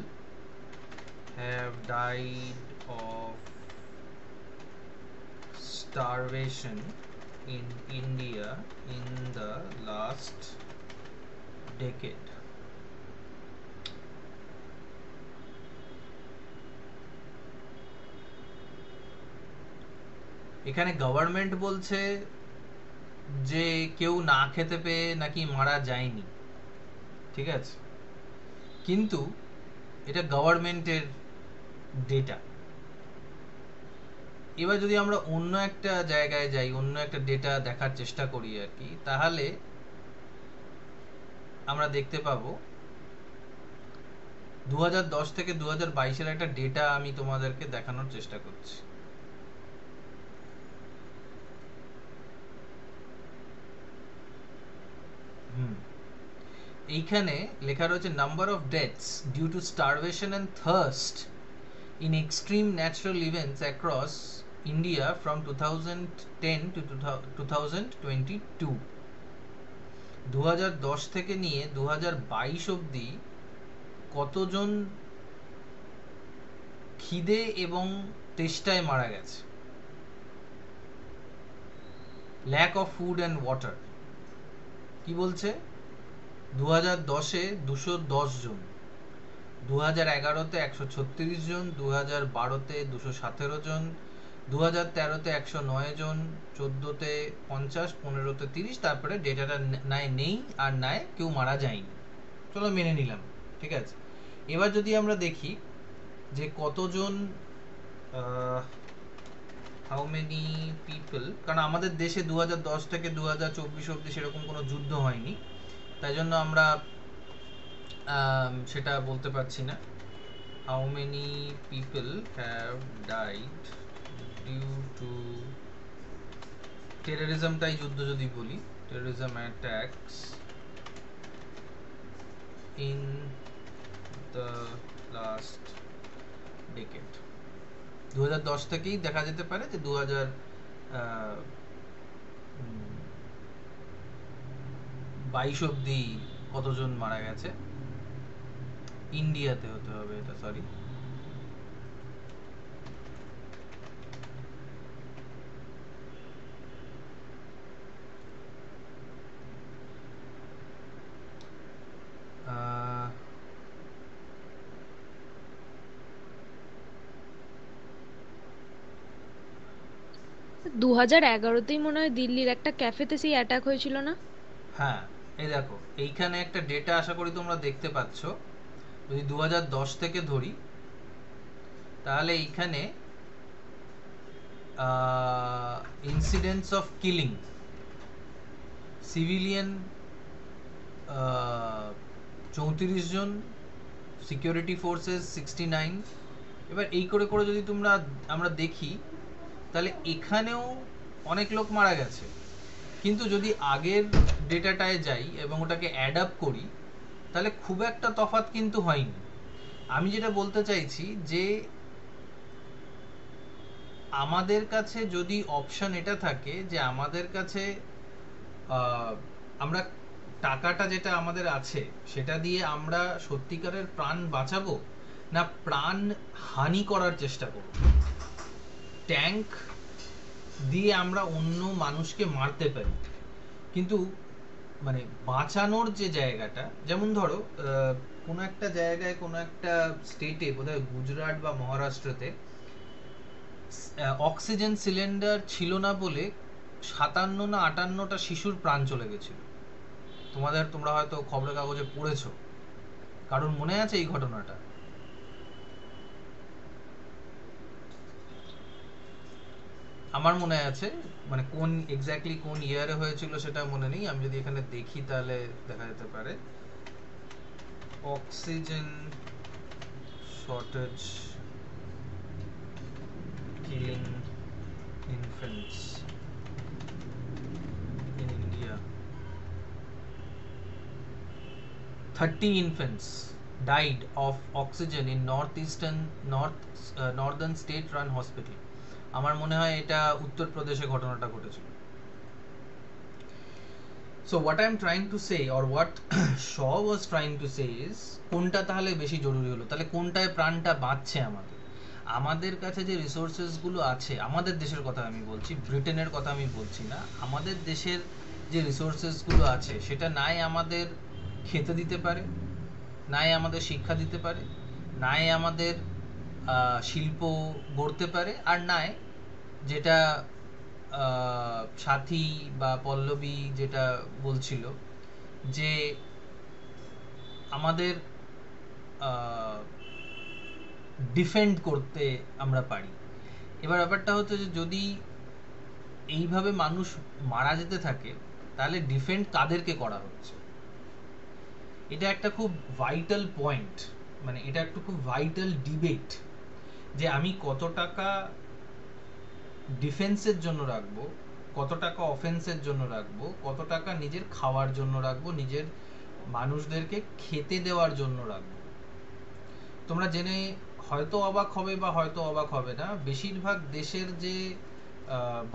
have died of starvation in India in the last decade. এখানে গভর্নমেন্ট বলছে যে কেউ না খেতে পেয়ে নাকি মারা যায়নি, ঠিক আছে? কিন্তু এটা গভর্নমেন্টের ডেটা। এবার যদি আমরা অন্য একটা জায়গায় যাই, অন্য একটা ডেটা দেখার চেষ্টা করি আর কি, তাহলে আমরা দেখতে পাবো 2010 থেকে 2022-এর একটা ডেটা আমি তোমাদেরকে দেখানোর চেষ্টা করছি। এইখানে লেখা রয়েছে number of deaths due to starvation and thirst in extreme natural events across India from 2010 to 2022. 2010 থেকে নিয়ে 2022 অবধি কতজন খিদে এবং তেষ্টায় মারা গেছে। Lack of food and water. কি বলছে? 2010-এ 210 জন, 2011-তে 136 জন, 2012-তে 217 জন, 2013-তে 109 জন, 14-তে 50, 15-তে 30, তারপরে ডেটাটা নেই আর নাই, কেউ মারা যায়নি। চলো মেনে নিলাম, ঠিক আছে। এবার যদি আমরা দেখি যে কতজন, হাউ মেনি পিপল, কারণ আমাদের দেশে 2010 থেকে 2024 অবধি সেরকম কোনো যুদ্ধ হয়নি, তাই জন্য আমরা সেটা বলতে পারছি না। How many people have died due to টেররিজমটাই যুদ্ধ যদি বলি, terrorism attacks in the last decade. 2010 থেকেই দেখা যেতে পারে যে 2022 অবধি কতজন মারা গেছে। ইন্ডিয়াতে হতে হবে এটা, সরি। আহ 2011-তেই মনে হয় দিল্লির একটা ক্যাফেতে সেই অ্যাটাক হয়েছিল না? হ্যাঁ, এই দেখো এইখানে একটা ডেটা আশা করি তোমরা দেখতে পাচ্ছ। যদি 2010 থেকে ধরি তাহলে এইখানে ইনসিডেন্টস অফ কিলিং, সিভিলিয়ান 34 জন, সিকিউরিটি ফোর্সেস 69। এবার এই করে করে যদি আমরা দেখি তাহলে এখানেও অনেক লোক মারা গেছে, কিন্তু যদি আগের ডেটাটায় যাই এবং ওটাকে অ্যাড আপ করি তাহলে খুব একটা তফাৎ কিন্তু হয়নি। আমি যেটা বলতে চাইছি যে আমাদের কাছে যদি অপশন এটা থাকে যে আমাদের কাছে আমরা টাকাটা যেটা আমাদের আছে সেটা দিয়ে আমরা সত্যিকারের প্রাণ বাঁচাবো না প্রাণ হানি করার চেষ্টা করব, ট্যাঙ্ক দিয়ে আমরা অন্য মানুষকে মারতে পারি, কিন্তু মানে বাঁচানোর যে জায়গাটা, যেমন ধরো কোনো একটা জায়গায় কোনো একটা স্টেটে, বোধহয় গুজরাট বা মহারাষ্ট্রতে অক্সিজেন সিলিন্ডার ছিল না বলে 57 না 58টা শিশুর প্রাণ চলে গেছিল। তোমরা হয়তো খবরের কাগজে পড়েছো, কারণ মনে আছে এই ঘটনাটা? আমার মনে আছে, মানে কোন এক্স্যাক্টলি কোন ইয়ারে হয়েছিল সেটা মনে নেই। আমি যদি এখানে দেখি তাহলে দেখা যেতে পারে oxygen shortage killing infants in India. 30 infants died of oxygen in northern state run hospital. আমার মনে হয় এটা উত্তরপ্রদেশে ঘটনাটা ঘটেছিল। So what I'm trying to say, or what Shaw was trying to say is, কোনটা তাহলে বেশি জরুরি হলো? তাহলে কোনটায় প্রাণটা বাঁচছে আমাদের কাছে যে রিসোর্সেস গুলো আছে, আমাদের দেশের কথা আমি বলছি, ব্রিটেনের কথা আমি বলছি না, আমাদের দেশের যে রিসোর্সেস গুলো আছে সেটা নাই আমাদের খেতে দিতে পারে, নাই আমাদের শিক্ষা দিতে পারে, নাই আমাদের শিল্প গড়তে পারে, আর নাই যেটা সাথী বা পল্লবী যেটা বলছিল যে আমাদের ডিফেন্ড করতে আমরা পারি। এবার ব্যাপারটা হচ্ছে যে যদি এইভাবে মানুষ মারা যেতে থাকে তাহলে ডিফেন্ড কাদেরকে করা হচ্ছে? এটা একটা খুব ভাইটাল পয়েন্ট, মানে এটা একটা খুব ভাইটাল ডিবেট, যে আমি কত টাকা ডিফেন্সের জন্য রাখবো, কত টাকা অফেন্সের জন্য রাখবো, কত টাকা নিজের খাওয়ার জন্য রাখবো, নিজের মানুষদেরকে খেতে দেওয়ার জন্য রাখবো। তোমরা জেনে হয়তো অবাক হবে বা হয়তো অবাক হবে না, বেশিরভাগ দেশের যে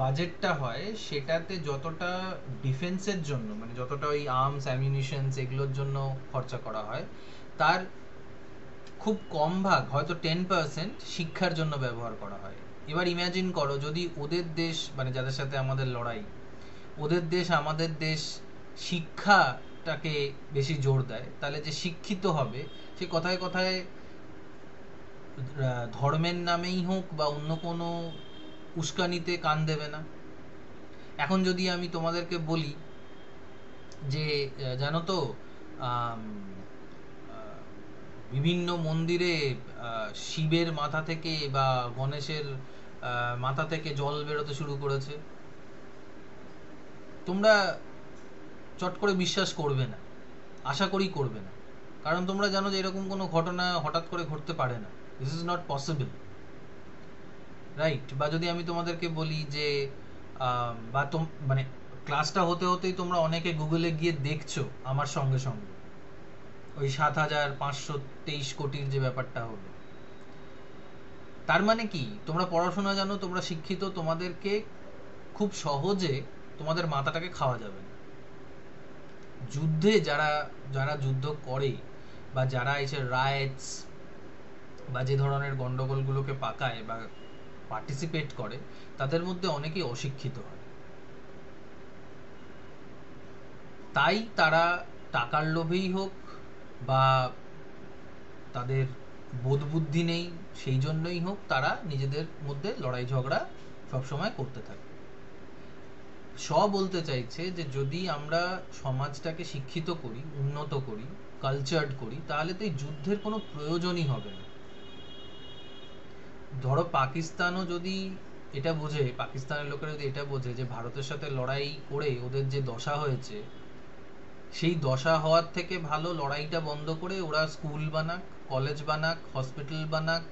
বাজেটটা হয় সেটাতে যতটা ডিফেন্সের জন্য, মানে যতটা ওই আর্মস অ্যামিউনিশনস এগুলোর জন্য খরচা করা হয়, তার খুব কম ভাগ, হয়তো 10% শিক্ষার জন্য ব্যবহার করা হয়। এবার ইমাজিন করো যদি ওদের দেশ, মানে যাদের সাথে আমাদের লড়াই, ওদের দেশ আমাদের দেশ শিক্ষাটাকে বেশি জোর দেয়, তাহলে যে শিক্ষিত হবে সে কথায় কথায় ধর্মের নামেই হোক বা অন্য কোনো উস্কানিতে কান দেবে না। এখন যদি আমি তোমাদেরকে বলি যে জানো তো বিভিন্ন মন্দিরে শিবের মাথা থেকে বা গণেশের মাথা থেকে জল বেরোতে শুরু করেছে, তোমরা চট করে বিশ্বাস করবে না, আশা করি করবে না, কারণ তোমরা জানো যে এরকম কোনো ঘটনা হঠাৎ করে ঘটতে পারে না। This is not possible, right? বা যদি আমি তোমাদেরকে বলি যে বা মানে ক্লাসটা হতে হতেই তোমরা অনেকে গুগলে গিয়ে দেখছো আমার সঙ্গে সঙ্গে ওই ৭,৫২৩ কোটির যে ব্যাপারটা হলো, তার মানে কি তোমরা পড়াশোনা জানো, তোমরা শিক্ষিত, তোমাদেরকে খুব সহজে তোমাদের মাথাটাকে খাওয়া যাবে না। যুদ্ধে যারা যারা যুদ্ধ করে বা যারা এসে রাইটস বা যে ধরনের গন্ডগোলগুলোকে পাকায় বা পার্টিসিপেট করে, তাদের মধ্যে অনেকেই অশিক্ষিত হয়। তাই তারা টাকার লোভেই হোক বা তাদের বোধ বুদ্ধি নেই সেই জন্যই হোক, তারা নিজেদের মধ্যে লড়াই ঝগড়া সবসময় করতে থাকে। বলতে চাইছে যে যদি আমরা সমাজটাকে শিক্ষিত করি, উন্নত করি, কালচার্ড করি, তাহলে তো এই যুদ্ধের কোনো প্রয়োজনই হবে না। ধরো পাকিস্তানও যদি এটা বোঝে, পাকিস্তানের লোকেরা যদি এটা বোঝে যে ভারতের সাথে লড়াই করে ওদের যে দশা হয়েছে, সেই দশা হওয়ার থেকে ভালো লড়াইটা বন্ধ করে ওরা স্কুল বানাক, কলেজ বানাক, হসপিটাল বানাক,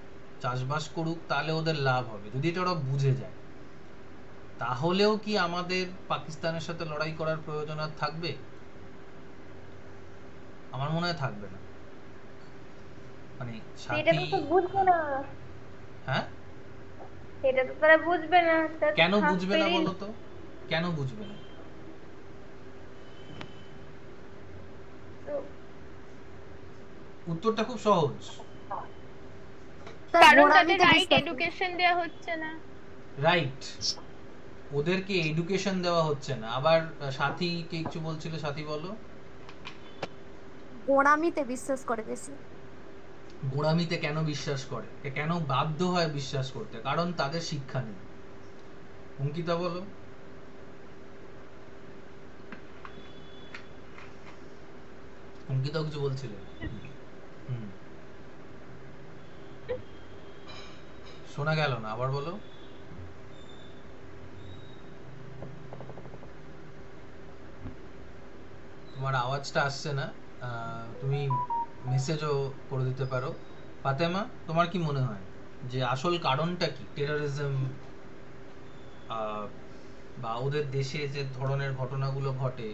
চাষবাস করুক, তাহলে ওদের লাভ হবে। যদি এটা ওরা বুঝে যায়, তাহলেও কি আমাদের পাকিস্তানের সাথে লড়াই করার প্রয়োজন আর থাকবে? আমার মনে হয় থাকবে না। মানে হ্যাঁ, সেটা তো তারা বুঝবে না। কেন বুঝবে না বলো তো? কেন বুঝবে না? উত্তরটা খুব সহজ, কারণ তাদের রাইট এডুকেশন দেওয়া হচ্ছে না। রাইট, ওদেরকে এডুকেশন দেওয়া হচ্ছে না। আবার সাথী কে কিছু বলছিল, সাথী বলো। গোঁড়ামিতে বিশ্বাস করে বেশি। গোঁড়ামিতে কেন বিশ্বাস করে, কেন বাধ্য হয় বিশ্বাস করতে? কারণ তাদের শিক্ষা নেই। অঙ্কিতা বলো। অঙ্কিতাও কিছু বলছিলে। শোনা গেল না, আবার বলো। তোমার আওয়াজটা আসছে না, তুমি মেসেজও করে দিতে পারো। ফাতেমা, তোমার কি মনে হয় যে আসল কারণটা কি টেররিজম বা ওদের দেশে যে ধরনের ঘটনাগুলো ঘটে,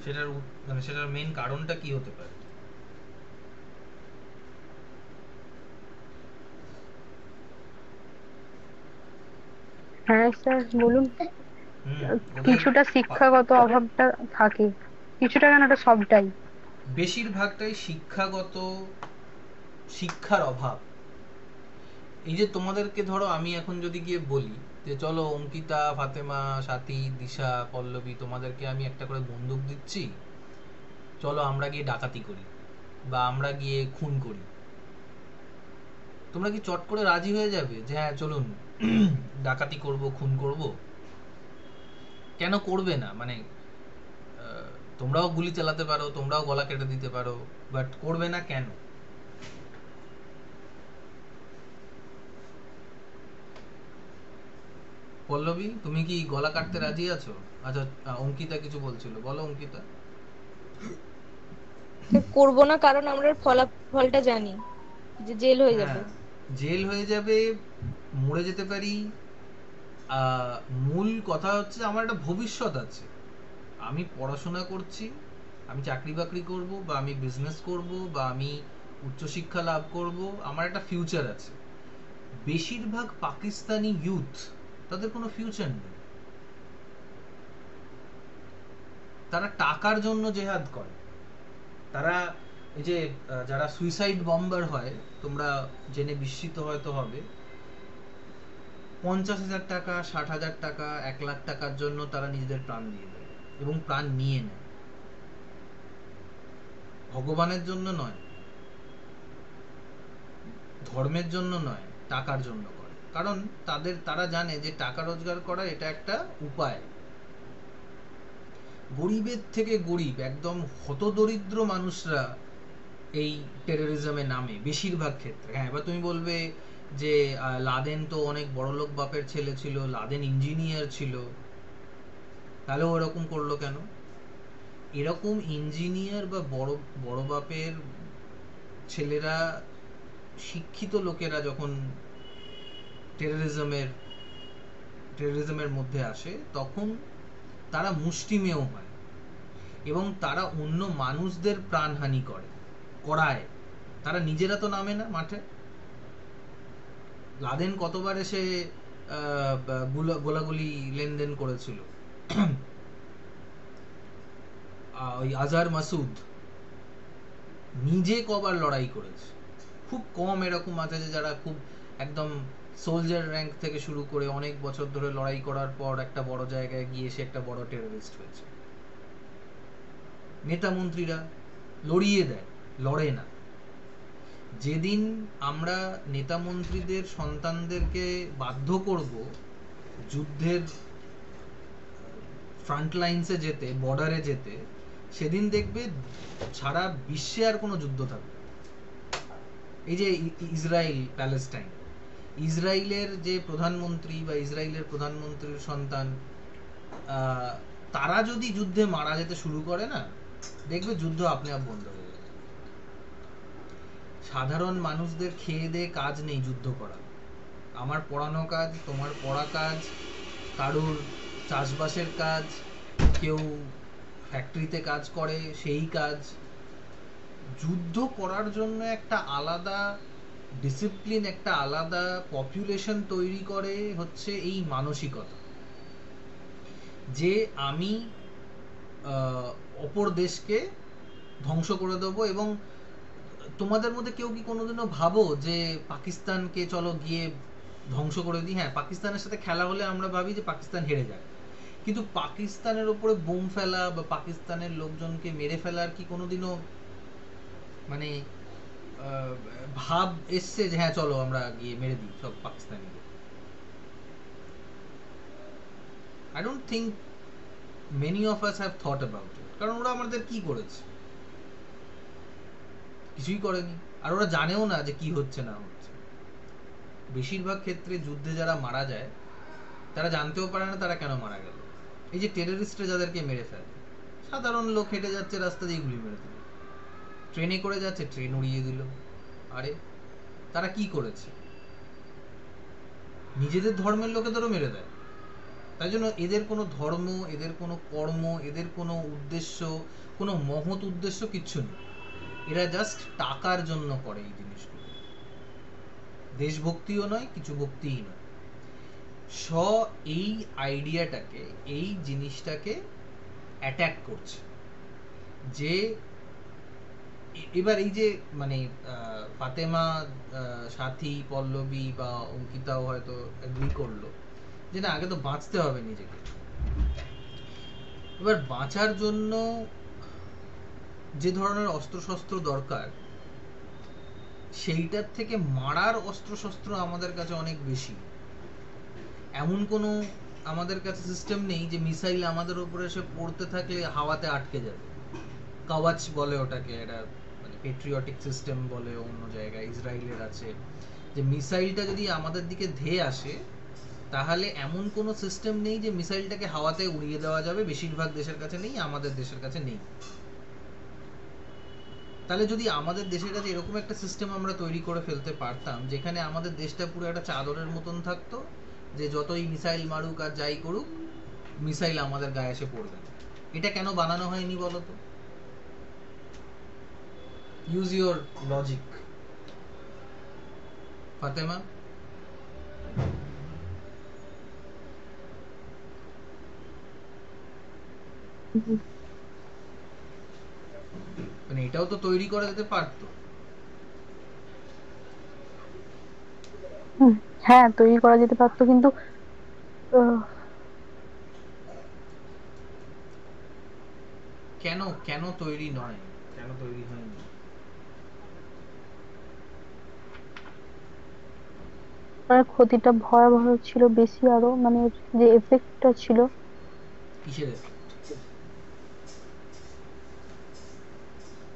সেটার মানে সেটার মেইন কারণটা কি হতে পারে? হ্যাঁ স্যার বলুন। কিছুটা শিক্ষাগত অভাবটা থাকে, কিছুটা কেন, ওটা সবটাই, বেশিরভাগটাই শিক্ষাগত, শিক্ষার অভাব। এই যে তোমাদেরকে ধরো আমি এখন যদি গিয়ে বলি যে চলো অঙ্কিতা, ফাতেমা, সাথী, দিশা, পল্লবী, তোমাদেরকে আমি একটা করে বন্দুক দিচ্ছি, চলো আমরা গিয়ে ডাকাতি করি বা আমরা গিয়ে খুন করি, তোমরা কি চট করে রাজি হয়ে যাবে যে হ্যাঁ চলুন ডাকাতি করব, খুন করব? কেন করবে না? মানে তোমরাও গুলি চালাতে পারো, তোমরাও গলা কেটে দিতে পারো, বাট করবে না কেন? পল্লবী, তুমি কি গলা কাটতে রাজি আছো? আচ্ছা, অঙ্কিতা কিছু বলছিল, বলো অঙ্কিতা। করব না, কারণ আমরা ফলাফলটা জানি যে জেল হয়ে যাবে। জেল হয়ে যাবে, মরে যেতে পারি। মূল কথা হচ্ছে আমার একটা ভবিষ্যৎ আছে, আমি পড়াশোনা করছি, আমি চাকরি বাকরি করব বা আমি বিজনেস করব বা আমি উচ্চশিক্ষা লাভ করব, আমার একটা ফিউচার আছে। বেশিরভাগ পাকিস্তানি ইউথ, তাদের কোনো ফিউচার নেই, তারা টাকার জন্য জেহাদ করে। তারা এই যে যারা সুইসাইড বম্বার হয়, তোমরা জেনে বিস্মিত হয়তো হবে, 50,000 টাকা, 60,000 টাকা, 1 লাখ টাকার জন্য তারা নিজেদের প্রাণ দিয়ে দেয় এবং প্রাণ নিয়ে নেয়। ভগবানের জন্য নয়, ধর্মের জন্য নয়, টাকার জন্য করে। কারণ তারা জানে যে টাকা রোজগার করা এটা একটা উপায়। গরিবের থেকে গরিব একদম হতদরিদ্র মানুষরা এই টেরোরিজমে নামে বেশিরভাগ ক্ষেত্রে। হ্যাঁ, এবার তুমি বলবে যে লাদেন তো অনেক বড়লোক বাপের ছেলে ছিল, লাদেন ইঞ্জিনিয়ার ছিল, তাহলে ও এরকম করলো কেন? এরকম ইঞ্জিনিয়ার বা বড় বড় বাপের ছেলেরা, শিক্ষিত লোকেরা যখন টেরোরিজমের মধ্যে আসে তখন তারা মুষ্টিমেয় হয় এবং তারা অন্য মানুষদের প্রাণহানি করায়। তারা নিজেরা তো নামে না মাঠে। লাদেন কতবার এসে গোলাগুলি লেনদেন করেছিল। ওই আজহার মাসুদ নিজে কবার লড়াই করেছে। খুব কম এরকম আছে যে যারা খুব একদম সোলজার র্যাঙ্ক থেকে শুরু করে অনেক বছর ধরে লড়াই করার পর একটা বড় জায়গায় গিয়ে সে একটা বড় টেররিস্ট হয়েছে। নেতা মন্ত্রীরা লড়িয়ে দেয়, লড়ে না। যেদিন আমরা নেতা মন্ত্রীদের সন্তানদেরকে বাধ্য করব যুদ্ধের ফ্রন্ট লাইন্সে যেতে, বর্ডারে যেতে, সেদিন দেখবে সারা বিশ্বে আর কোনো যুদ্ধ থাকবে। এই যে ইসরায়েল প্যালেস্টাইন, ইসরায়েলের যে প্রধানমন্ত্রী বা ইসরায়েলের প্রধানমন্ত্রীর সন্তান, তারা যদি যুদ্ধে মারা যেতে শুরু করে না, দেখবে যুদ্ধ আপনি আপ বন্ধ হয়ে যাবে। সাধারণ মানুষদের খেয়ে দিয়ে কাজ নেই যুদ্ধ করা। আমার পড়ানো কাজ, তোমার পড়া কাজ, কারুর চাষবাসের কাজ, কেউ ফ্যাক্টরিতে কাজ করে সেই কাজ। যুদ্ধ করার জন্য একটা আলাদা ডিসিপ্লিন, একটা আলাদা পপুলেশন তৈরি করে হচ্ছে এই মানসিকতা যে আমি অপর দেশকে ধ্বংস করে দেবো। এবং তোমাদের মধ্যে কেউ কি কোনোদিনও ভাবো যে পাকিস্তানকে চলো গিয়ে ধ্বংস করে দিই? হ্যাঁ, পাকিস্তানের সাথে খেলা হলে আমরা ভাবি যে পাকিস্তান হেরে যায়, কিন্তু পাকিস্তানের উপরে বোম ফেলা বা পাকিস্তানের লোকজনকে মেরে ফেলার কি কোনোদিনও মানে ভাব এসছে যে হ্যাঁ চলো আমরা গিয়ে মেরে দিই সব পাকিস্তানিদের? I don't think many of us have thought about it. কারণ ওরা আমাদের কি করেছে? কিছুই করেনি। আর ওরা জানেও না যে কি হচ্ছে না হচ্ছে। বেশিরভাগ ক্ষেত্রে যুদ্ধে যারা মারা যায় তারা জানতেও পারে না তারা কেন মারা গেল। এই যে টেররিস্টরা যাদেরকে মেরে ফেলে, সাধারণ লোক হেঁটে যাচ্ছে রাস্তা দিয়ে গুলি মেরে দিল, ট্রেনে করে যাচ্ছে ট্রেন উড়িয়ে দিল। আরে তারা কি করেছে? নিজেদের ধর্মের লোকেদেরও মেরে দেয়। তাই জন্য এদের কোনো ধর্ম, এদের কোনো কর্ম, এদের কোনো উদ্দেশ্য, কোনো মহৎ উদ্দেশ্য কিচ্ছু নেই। এরা জাস্ট টাকার জন্য করে এই জিনিসগুলো। দেশভক্তিও নয়, কিছু ভক্তিই নয়। এই আইডিয়াটাকে, এই জিনিসটাকে অ্যাটাক করছে। যে এবার এই যে মানে ফাতেমা, সাথী, পল্লবী বা অঙ্কিতাও হয়তো এগ্রি করলো যে না, আগে তো বাঁচতে হবে নিজেকে। এবার বাঁচার জন্য যে ধরনের অস্ত্রশস্ত্র দরকার, সেইটার থেকে মারার অস্ত্রশস্ত্র আমাদের কাছে অনেক বেশি। এমন কোনো আমাদের কাছে সিস্টেম নেই যে মিসাইল আমাদের উপরে এসে পড়তে থাকলে হাওয়াতে আটকে যাবে। কাওয়াচ বলে ওটাকে, এটা মানে পেট্রিয়টিক সিস্টেম বলে অন্য জায়গায়, ইসরায়েলের আছে, যে মিসাইলটা যদি আমাদের দিকে ধেয়ে আসে তাহলে এমন কোনো সিস্টেম নেই যে মিসাইলটাকে হাওয়াতে উড়িয়ে দেওয়া যাবে। বেশিরভাগ দেশের কাছে নেই, আমাদের দেশের কাছে নেই। তাহলে যদি আমাদের দেশের কাছে এরকম একটা সিস্টেম আমরা তৈরি করে ফেলতে পারতাম যেখানে আমাদের দেশটা পুরো একটা চাদরের মতন থাকতো, যে যতই মিসাইল মারুক আর যাই করুক মিসাইল আমাদের গায়ে এসে পড়বে। এটা কেন বানানো হয়নি বলো তো? Use your logic Fatema. মানে এটাও তো তৈরি করা যেতে পারতো। হ্যাঁ তৈরি করা যেতে পারতো, কিন্তু আহ, কেন কেন তৈরি নয়, কেন তৈরি হয়নি? মানে ক্ষতিটা ভয়াবহ ছিল বেশি আরো, মানে এর যে এফেক্টটা ছিল। কিসের effect?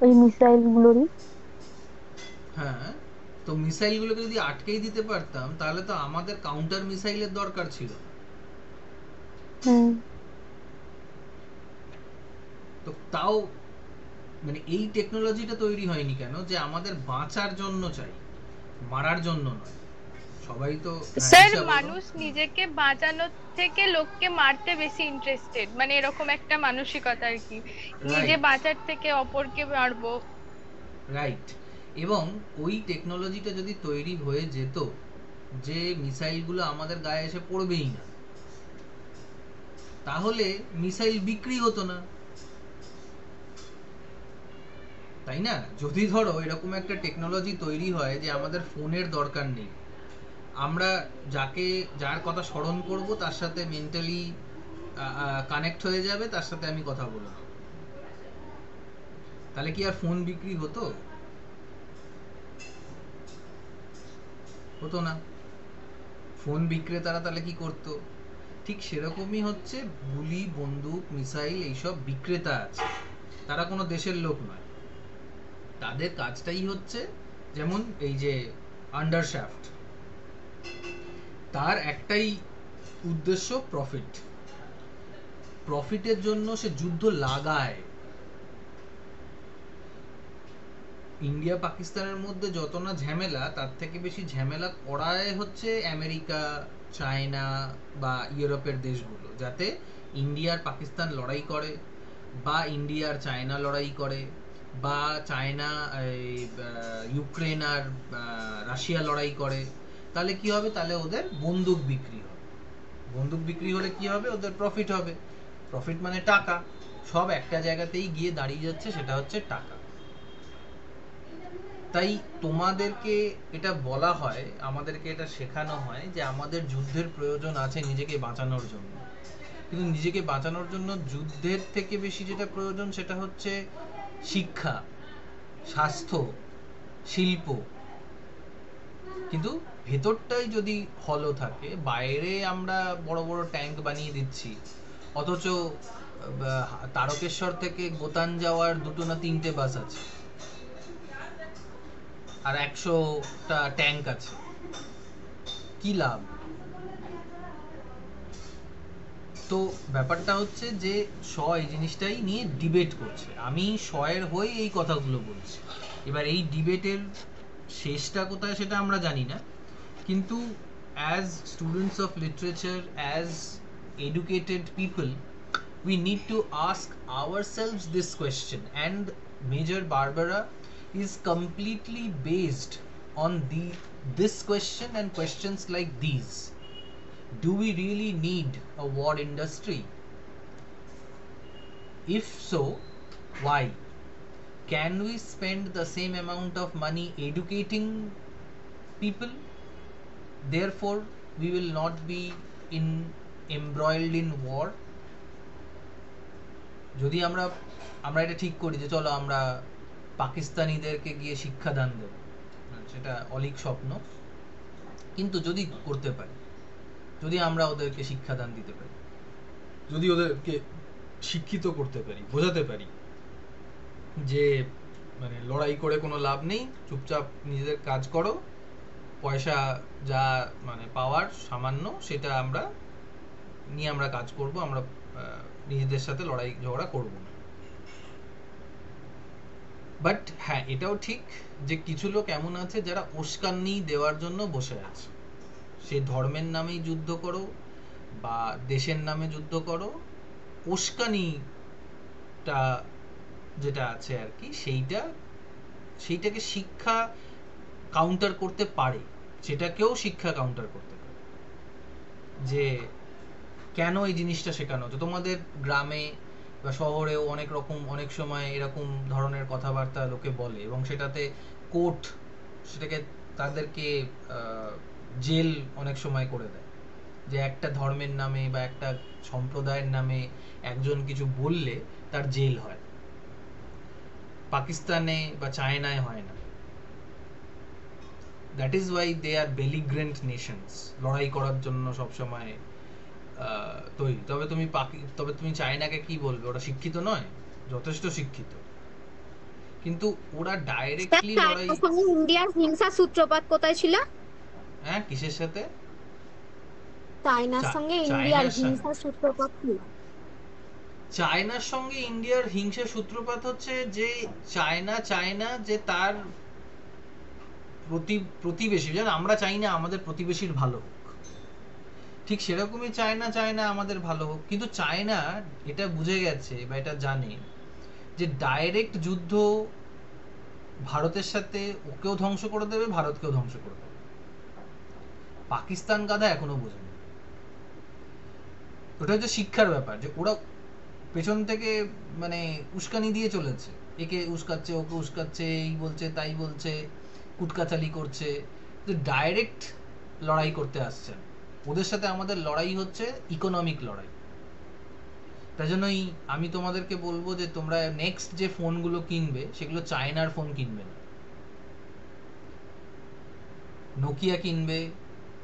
ওই মিসাইল গুলোরই। হ্যাঁ, তো মিসাইল গুলোকে যদি আটকেই দিতে পারতাম তাহলে তো আমাদের কাউন্টার মিসাইলের দরকার ছিল না। হুম। তো তাও মানে এই টেকনোলজিটা তৈরি হয়নি কেন, যে আমাদের বাঁচার জন্য চাই, মারার জন্য নয়। সবাই তো স্যার ঈশা বলো। মানুষ নিজেকে বাঁচানোর থেকে লোককে মারতে বেশি ইন্টারেস্টেড, মানে এরকম একটা মানসিকতা আর কি, নিজে রাইট বাঁচার থেকে অপরকে মারবো। রাইট। এবং ওই টেকনোলজিটা যদি তৈরি হয়ে যেত যে মিসাইলগুলো আমাদের গায়ে এসে পড়বেই না, তাহলে মিসাইল বিক্রি হতো না, তাই না? যদি ধরো এরকম একটা টেকনোলজি তৈরি হয় যে আমাদের ফোনের দরকার নেই, আমরা যার কথা স্মরণ করব তার সাথে মেন্টালি কানেক্ট হয়ে যাবে, তার সাথে আমি কথা বলবো, তাহলে কি আর ফোন বিক্রি হতো? হতো না। ফোন বিক্রেতারা তাহলে কি করতো? ঠিক সেরকমই হচ্ছে, গুলি, বন্দুক, মিসাইল এইসব বিক্রেতা আছে, তারা কোনো দেশের লোক নয়। তাদের কাজটাই হচ্ছে, যেমন এই যে আন্ডারশ্যাফট, তার একটাই উদ্দেশ্য প্রফিট। প্রফিটের জন্য সে যুদ্ধ লাগায়। ইন্ডিয়া পাকিস্তানের মধ্যে যত না ঝামেলা, তার থেকে বেশি ঝামেলা করায় হচ্ছে আমেরিকা, চায়না বা ইউরোপের দেশগুলো, যাতে ইন্ডিয়ার পাকিস্তান লড়াই করে, বা ইন্ডিয়ার চায়না লড়াই করে, বা চায়না ইউক্রেন আর রাশিয়া লড়াই করে। তাহলে কি হবে? তাহলে ওদের বন্দুক বিক্রি হবে। বন্দুক বিক্রি হলে কি হবে? ওদের প্রফিট হবে। প্রফিট মানে টাকা। সব একটা জায়গাতেই গিয়ে দাঁড়িয়ে যাচ্ছে, সেটা হচ্ছে টাকা। তাই তোমাদেরকে এটা বলা হয়, আমাদেরকে এটা শেখানো হয় যে আমাদের যুদ্ধের প্রয়োজন আছে নিজেকে বাঁচানোর জন্য, কিন্তু নিজেকে বাঁচানোর জন্য যুদ্ধের থেকে বেশি যেটা প্রয়োজন সেটা হচ্ছে শিক্ষা, স্বাস্থ্য, শিল্প। কিন্তু ভেতরটাই যদি হলো থাকে, বাইরে আমরা বড় বড় ট্যাঙ্ক বানিয়ে দিচ্ছি, অথচ তারকেশ্বর থেকে গোতান যাওয়ার 2 না 3টে বাস আছে, আর 100টা ট্যাঙ্ক আছে, কি লাভ? তো ব্যাপারটা হচ্ছে যে এই জিনিসটাই নিয়ে ডিবেট করছে। আমি এর হয়ে এই কথাগুলো বলছি। এবার এই ডিবেটের শেষটা কোথায় সেটা আমরা জানি না, কিন্তু as students of literature, as educated people, we need to ask ourselves this question, and Major Barbara is completely based on this question and questions like these. Do we really need a war industry? If so, why? Can we spend the same amount of money educating people? Therefore, we will not be embroiled in war. যদি আমরা এটা ঠিক করি যে চলো আমরা পাকিস্তানিদেরকে গিয়ে শিক্ষাদান দেব, সেটা অলীক স্বপ্ন, কিন্তু যদি করতে পারি, যদি আমরা ওদেরকে শিক্ষাদান দিতে পারি, যদি ওদেরকে শিক্ষিত করতে পারি, বোঝাতে পারি যে মানে লড়াই করে কোনো লাভ নেই, চুপচাপ নিজেদের কাজ করো, পয়সা যা মানে পাওয়ার সামান্য সেটা আমরা নিয়ে আমরা কাজ করব, আমরা নিজেদের সাথে লড়াই ঝগড়া করব না। বাট হ্যাঁ, এটাও ঠিক যে কিছু লোক এমন আছে যারা উস্কানি দেওয়ার জন্য বসে আছে। সে ধর্মের নামেই যুদ্ধ করো বা দেশের নামে যুদ্ধ করো, উস্কানিটা যেটা আছে আর কি, সেইটাকে শিক্ষা কাউন্টার করতে পারে, সেটাকেও শিক্ষা কাউন্টার করতে পারে। যে কেন এই জিনিসটা শেখানো হচ্ছে? তোমাদের গ্রামে বা শহরেও অনেক সময় এরকম ধরনের কথাবার্তা লোকে বলে, এবং সেটাতে কোর্ট সেটাকে তাদেরকে জেল অনেক সময় করে দেয়, যে একটা ধর্মের নামে বা একটা সম্প্রদায়ের নামে একজন কিছু বললে তার জেল হয়। পাকিস্তানে বা চায়নায় হয় না। That is why they are belligerent nations, লড়াই করার জন্য সবসময় তৈরি। তবে তুমি চায়নাকে কি বলবে, ওরা শিক্ষিত নয়? যথেষ্ট শিক্ষিত, কিন্তু ওরা ডাইরেক্টলি লড়াই। ইন্ডিয়ার হিংসার সূত্রপাত কোথায় ছিল? হ্যাঁ, কিসের সাথে? চায়নার সঙ্গে ইন্ডিয়ার হিংসার সূত্রপাত ছিল। চায়নার সঙ্গে ইন্ডিয়ার হিংসার সূত্রপাত হচ্ছে যে চায়না চায় না যে তার প্রতিবেশী, যেন আমরা চাই না আমাদের প্রতিবেশীর ভালো হোক, ঠিক সেরকমই চায়না আমাদের ভালো হোক। কিন্তু চায়না এটা বুঝে গেছে বা এটা জানে যে ডাইরেক্ট যুদ্ধ ভারতের সাথে ওকেও ধ্বংস করে দেবে, ভারতকেও ধ্বংস করে দেবে। পাকিস্তান গাধা এখনো বোঝেনি। ওটা হচ্ছে শিক্ষার ব্যাপার, যে ওরা পেছন থেকে মানে উস্কানি দিয়ে চলেছে, একে উস্কাচ্ছে ওকে উস্কাচ্ছে, এই বলছে তাই বলছে, কুটকাচালি করছে, ডাইরেক্ট লড়াই করতে আসছেন। ওদের সাথে আমাদের লড়াই হচ্ছে ইকোনমিক লড়াই। তাই জন্যই আমি তোমাদেরকে বলবো যে তোমরা নেক্সট যে ফোনগুলো কিনবে সেগুলো চায়নার ফোন কিনবে না। নোকিয়া কিনবে,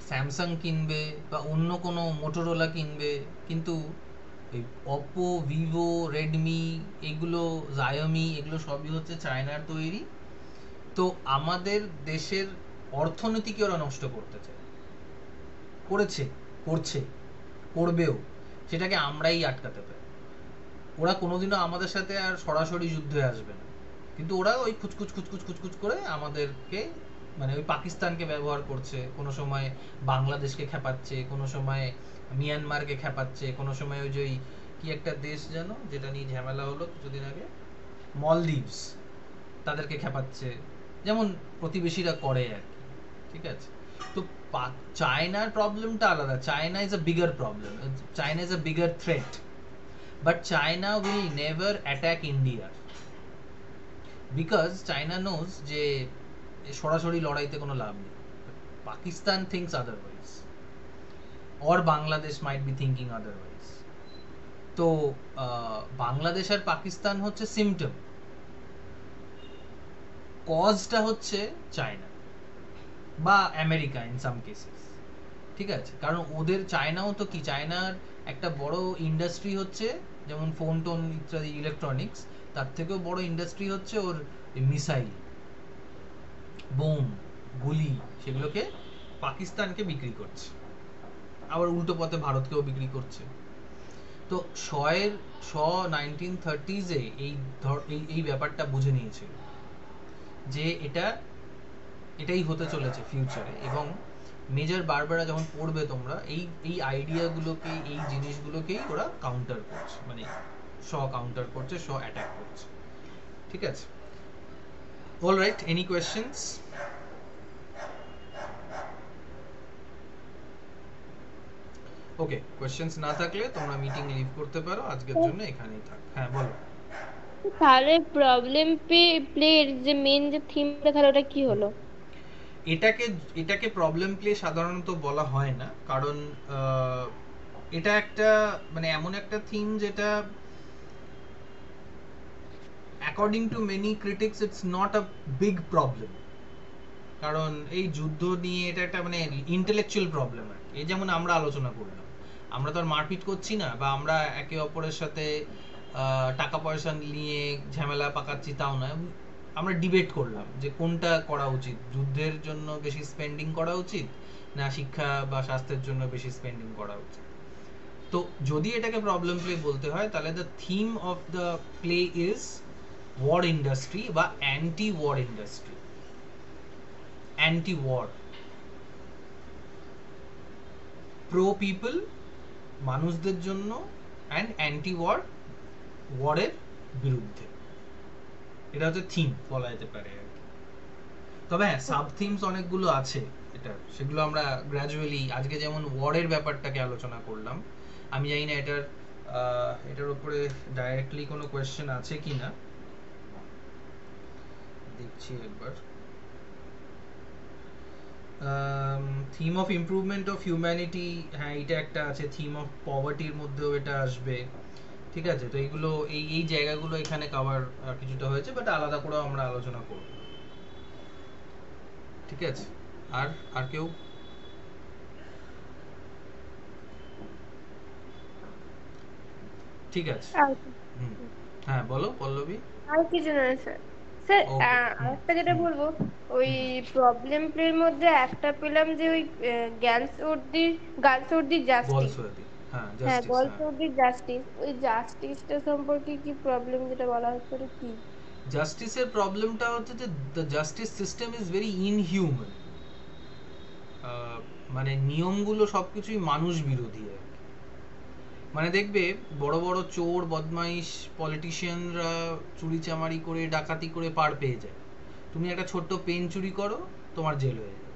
স্যামসাং কিনবে বা অন্য কোনো মোটোরোলা কিনবে, কিন্তু এই অপো, ভিভো, রেডমি, এগুলো জায়োমি, এগুলো সবই হচ্ছে চায়নার তৈরি। তো আমাদের দেশের অর্থনীতিকে ওরা নষ্ট করতে চায়, করছে, করবেও। সেটাকে আমরাই আটকাতে পারি। ওরা কোনোদিনও আমাদের সাথে আর সরাসরি যুদ্ধে আসবে না, কিন্তু ওরা ওই খুচখুচ করে আমাদেরকে, মানে ওই পাকিস্তানকে ব্যবহার করছে, কোনো সময় বাংলাদেশকে খেপাচ্ছে, কোনো সময় মিয়ানমারকে খেপাচ্ছে, কোনো সময় ওই যে কি একটা দেশ যেন যেটা নিয়ে ঝামেলা হলো কিছুদিন আগে, মলদ্বীপস, তাদেরকে খেপাচ্ছে, যেমন প্রতিবেশীরা করে আর কি। ঠিক আছে, তো চায়নার প্রবলেমটা আলাদা। China is a bigger problem, China is a bigger threat, but China will never attack India, because China knows যে সরাসরি লড়াইতে কোনো লাভ নেই। Pakistan thinks otherwise, or Bangladesh might be thinking otherwise. তো বাংলাদেশ আর পাকিস্তান হচ্ছে সিমটম, কজটা হচ্ছে চায়না বা আমেরিকা ইন সাম কেসেস। ঠিক আছে, কারণ ওদের চায়নাও তো কি, চায়নার একটা বড় ইন্ডাস্ট্রি হচ্ছে যেমন ফোন টোন ইত্যাদি ইলেকট্রনিক্স, তার থেকেও বড় ইন্ডাস্ট্রি হচ্ছে ওর মিসাইল, বোম, গুলি, সেগুলোকে পাকিস্তানকে বিক্রি করছে, আবার উল্টো পথে ভারতকেও বিক্রি করছে। তো 1930s এই ব্যাপারটা বুঝে নিয়েছিল যে এটাই হতে চলেছে ফিউচারে। এবং মেজর বারবারা যখন পড়বে তোমরা, এই আইডিয়াগুলোকে, এই জিনিসগুলোকেই ওরা কাউন্টার করছে, মানে কাউন্টার করছে, অ্যাটাক করছে। ঠিক আছে, অলরাইট, এনি কোয়েশ্চেনস? ওকে, কোয়েশ্চেনস না থাকলে তোমরা মিটিং লিভ করতে পারো, আজকের জন্য এখানেই থাক। হ্যাঁ বলো। তাহলে প্রবলেম প্লের যে মেন যে থিমটা, তাহলে ওটা কি হলো? এটাকে প্রবলেম প্লে সাধারণত বলা হয় না, কারণ এটা একটা মানে এমন একটা থিম যেটা according to many critics it's not a big problem. কারণ এই যুদ্ধ নিয়ে এটা একটা মানে ইন্টেলেকচুয়াল প্রবলেম আর কি। এই যেমন আমরা আলোচনা করলাম, আমরা তো আর মারপিট করছি না, বা আমরা একে অপরের সাথে টাকা পয়সা নিয়ে ঝামেলা পাকাচ্ছি তাও না, আমরা ডিবেট করলাম যে কোনটা করা উচিত, যুদ্ধের জন্য বেশি স্পেন্ডিং করা উচিত না শিক্ষা বা স্বাস্থ্যের জন্য বেশি স্পেন্ডিং করা উচিত। তো যদি এটাকে প্রবলেম প্লে বলতে হয়, তাহলে the theme of the play is war industry বা anti war industry, anti war, pro people, মানুষদের জন্য, অ্যান্ড অ্যান্টি ওয়ার, ওয়ারের বিরুদ্ধে। এটা হচ্ছে থিম বলা যেতে পারে আর কি। তবে হ্যাঁ, সাব থিমস অনেকগুলো আছে এটা, সেগুলো আমরা গ্র্যাজুয়ালি, আজকে যেমন ওয়ারের ব্যাপারটাকে আলোচনা করলাম, আমি জানি না এটার উপরে ডাইরেক্টলি কোনো কোয়েশ্চেন আছে কিনা, দেখছি একবার। Theme of improvement of humanity, হ্যাঁ এটা একটা আছে। থিম অফ পভার্টির মধ্যেও এটা আসবে, ঠিক আছে। তো এইগুলো এই এই জায়গাগুলো এখানে কভার কিছুটা হয়েছে, বাট আলাদা করেও আমরা আলোচনা করব, ঠিক আছে। আর আর কেউ? ঠিক আছে, আর হুম, হ্যাঁ বলো পল্লবী। আর কিছু নয় স্যার। স্যার ওকে, আরেকটা যেটা বলবো, ওই প্রবলেম প্লের মধ্যে একটা পেলাম যে ওই গার্লস উর্দির জাস্টিস। গলসওয়াতি, হ্যাঁ হ্যাঁ, জাস্টিস, গার্লস হ্যাঁ। উর্দির জাস্টিস, ওই জাস্টিসটা সম্পর্কে কি প্রবলেম যেটা বলা হচ্ছে ওটা কি? জাস্টিসের প্রবলেমটা হচ্ছে যে the justice system is very inhuman. মানে নিয়মগুলো সবকিছুই মানুষ বিরোধী আর কি। মানে দেখবে বড় বড় চোর বদমাইশ পলিটিশিয়ানরা চুরি চামারি করে ডাকাতি করে পার পেয়ে যায়, তুমি একটা ছোট্ট পেন চুরি করো, তোমার জেল হয়ে যাবে।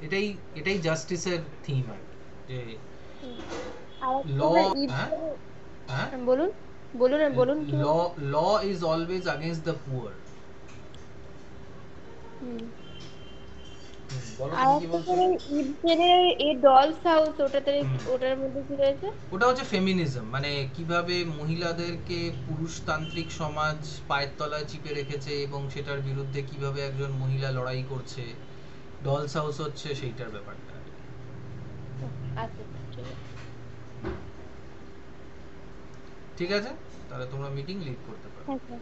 এটাই এটাই জাস্টিসের থিম আর কি, যে ল, হ্যাঁ হ্যাঁ, বলুন বলুন বলুন কি law law is always against the poor. বলো আর তুমি কি একটা বলছো? করে ইবসেনের এই ডলস হাউস, ওটার মধ্যে কি রয়েছে? ওটা হচ্ছে ফেমিনিজম, মানে কিভাবে মহিলাদেরকে পুরুষতান্ত্রিক সমাজ পায়ের তলায় চিপে রেখেছে এবং সেটার বিরুদ্ধে কিভাবে একজন মহিলা লড়াই করছে। ডলস হাউস হচ্ছে সেইটার ব্যাপারটা আর কি। আচ্ছা ঠিক আছে। ঠিক আছে, তাহলে তোমরা মিটিং লিড করতে পারো। হ্যাঁ স্যার।